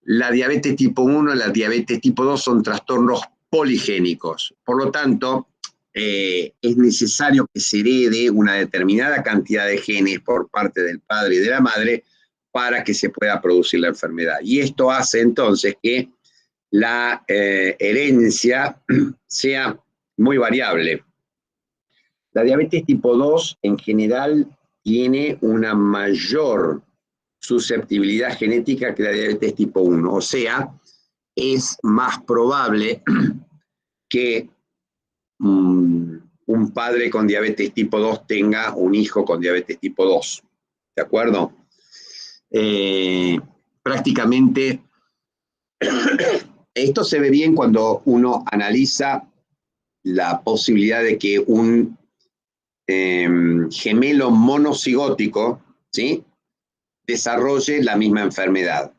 A: La diabetes tipo 1 y la diabetes tipo 2 son trastornos poligénicos. Por lo tanto, es necesario que se herede una determinada cantidad de genes por parte del padre y de la madre para que se pueda producir la enfermedad. Y esto hace entonces que la herencia sea muy variable. La diabetes tipo 2 en general tiene una mayor susceptibilidad genética que la diabetes tipo 1, o sea, es más probable que un padre con diabetes tipo 2 tenga un hijo con diabetes tipo 2, ¿de acuerdo? Prácticamente esto se ve bien cuando uno analiza la posibilidad de que un gemelo monocigótico, ¿sí?, desarrolle la misma enfermedad.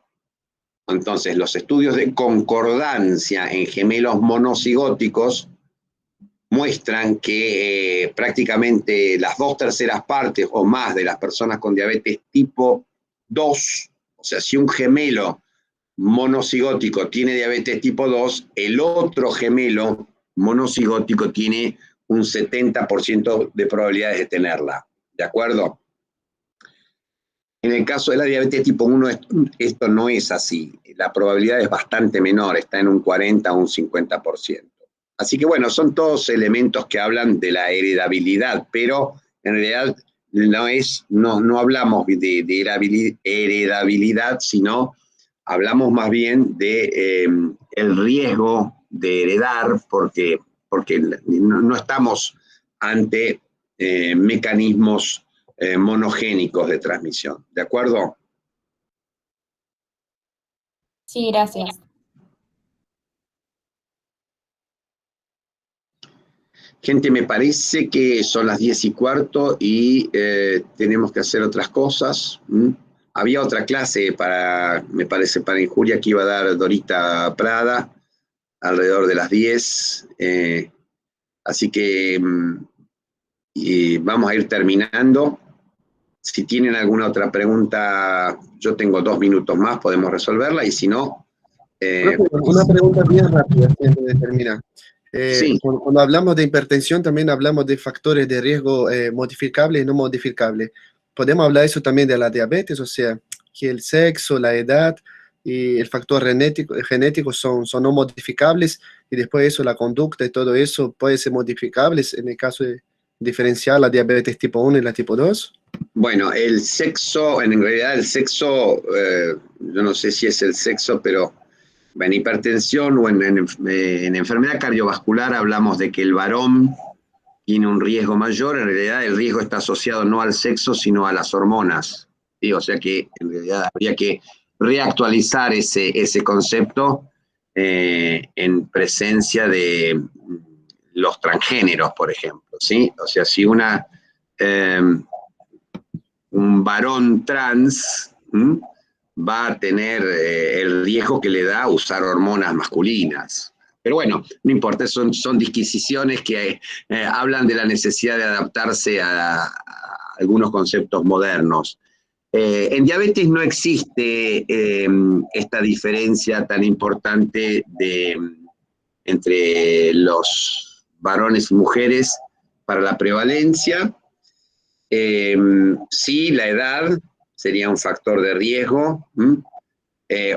A: Entonces, los estudios de concordancia en gemelos monocigóticos muestran que prácticamente las 2/3 partes o más de las personas con diabetes tipo 2, o sea, si un gemelo monocigótico tiene diabetes tipo 2, el otro gemelo monocigótico tiene un 70% de probabilidades de tenerla, ¿de acuerdo? En el caso de la diabetes tipo 1, esto no es así. La probabilidad es bastante menor, está en un 40 o un 50%. Así que bueno, son todos elementos que hablan de la heredabilidad, pero en realidad no hablamos de heredabilidad, sino hablamos más bien de el riesgo de heredar, porque no estamos ante mecanismos monogénicos de transmisión, ¿de acuerdo?
L: Sí, gracias.
A: Gente, me parece que son las 10:15 y tenemos que hacer otras cosas. Había otra clase me parece, para injuria que iba a dar Dorita Prada, alrededor de las 10. Así que vamos a ir terminando. Si tienen alguna otra pregunta, yo tengo 2 minutos más, podemos resolverla, y si no...
I: una pregunta bien rápida antes de terminar.
A: Sí.
I: Cuando hablamos de hipertensión, también hablamos de factores de riesgo modificables y no modificables. ¿Podemos hablar eso también de la diabetes? O sea, que el sexo, la edad y el factor genético son no modificables, y después de eso la conducta y todo eso puede ser modificables en el caso de diferenciar la diabetes tipo 1 y la tipo 2.
A: Bueno, el sexo, en realidad el sexo, yo no sé si es el sexo, pero en hipertensión o en enfermedad cardiovascular hablamos de que el varón tiene un riesgo mayor. En realidad el riesgo está asociado no al sexo, sino a las hormonas, ¿sí? O sea que en realidad habría que reactualizar ese concepto en presencia de los transgéneros, por ejemplo, ¿sí? O sea, si un varón trans va a tener el riesgo que le da usar hormonas masculinas. Pero bueno, no importa, son disquisiciones que hablan de la necesidad de adaptarse a algunos conceptos modernos. En diabetes no existe esta diferencia tan importante entre los varones y mujeres para la prevalencia. Sí, la edad sería un factor de riesgo.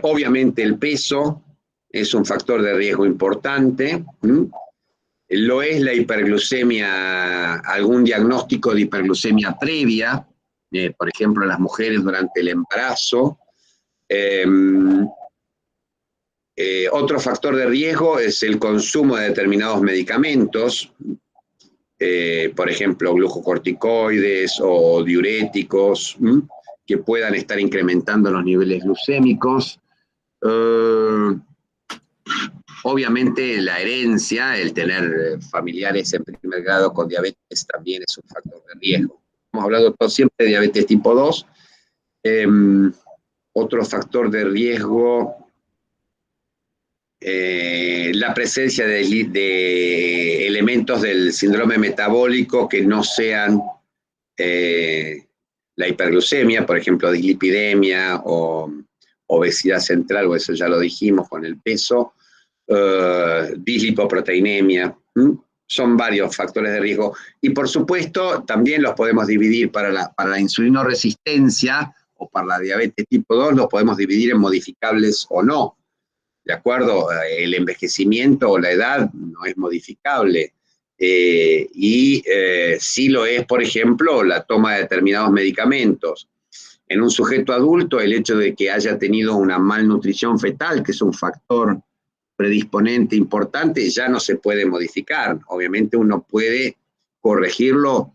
A: Obviamente el peso es un factor de riesgo importante. Lo es la hiperglucemia, algún diagnóstico de hiperglucemia previa, por ejemplo, en las mujeres durante el embarazo. Otro factor de riesgo es el consumo de determinados medicamentos, por ejemplo, glucocorticoides o diuréticos, que puedan estar incrementando los niveles glucémicos. Obviamente la herencia, el tener familiares en primer grado con diabetes también es un factor de riesgo. Hemos hablado siempre de diabetes tipo 2. Otro factor de riesgo, la presencia de elementos del síndrome metabólico que no sean la hiperglucemia, por ejemplo, dislipidemia o obesidad central, o eso ya lo dijimos con el peso, dislipoproteinemia. Son varios factores de riesgo. Y por supuesto, también los podemos dividir para la insulinoresistencia o para la diabetes tipo 2, los podemos dividir en modificables o no. ¿De acuerdo? El envejecimiento o la edad no es modificable. Sí lo es, por ejemplo, la toma de determinados medicamentos. En un sujeto adulto, el hecho de que haya tenido una malnutrición fetal, que es un factor predisponente importante, ya no se puede modificar. Obviamente uno puede corregirlo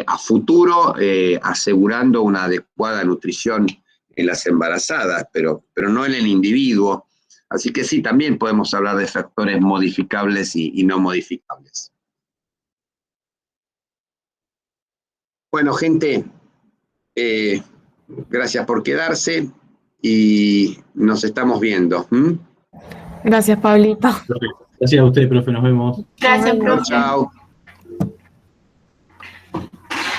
A: a futuro, asegurando una adecuada nutrición en las embarazadas, pero no en el individuo. Así que sí, también podemos hablar de factores modificables y no modificables. Bueno, gente, gracias por quedarse y nos estamos viendo.
D: Gracias, Pablito.
M: Gracias a usted, profe. Nos vemos.
B: Gracias, profe.
A: Chao.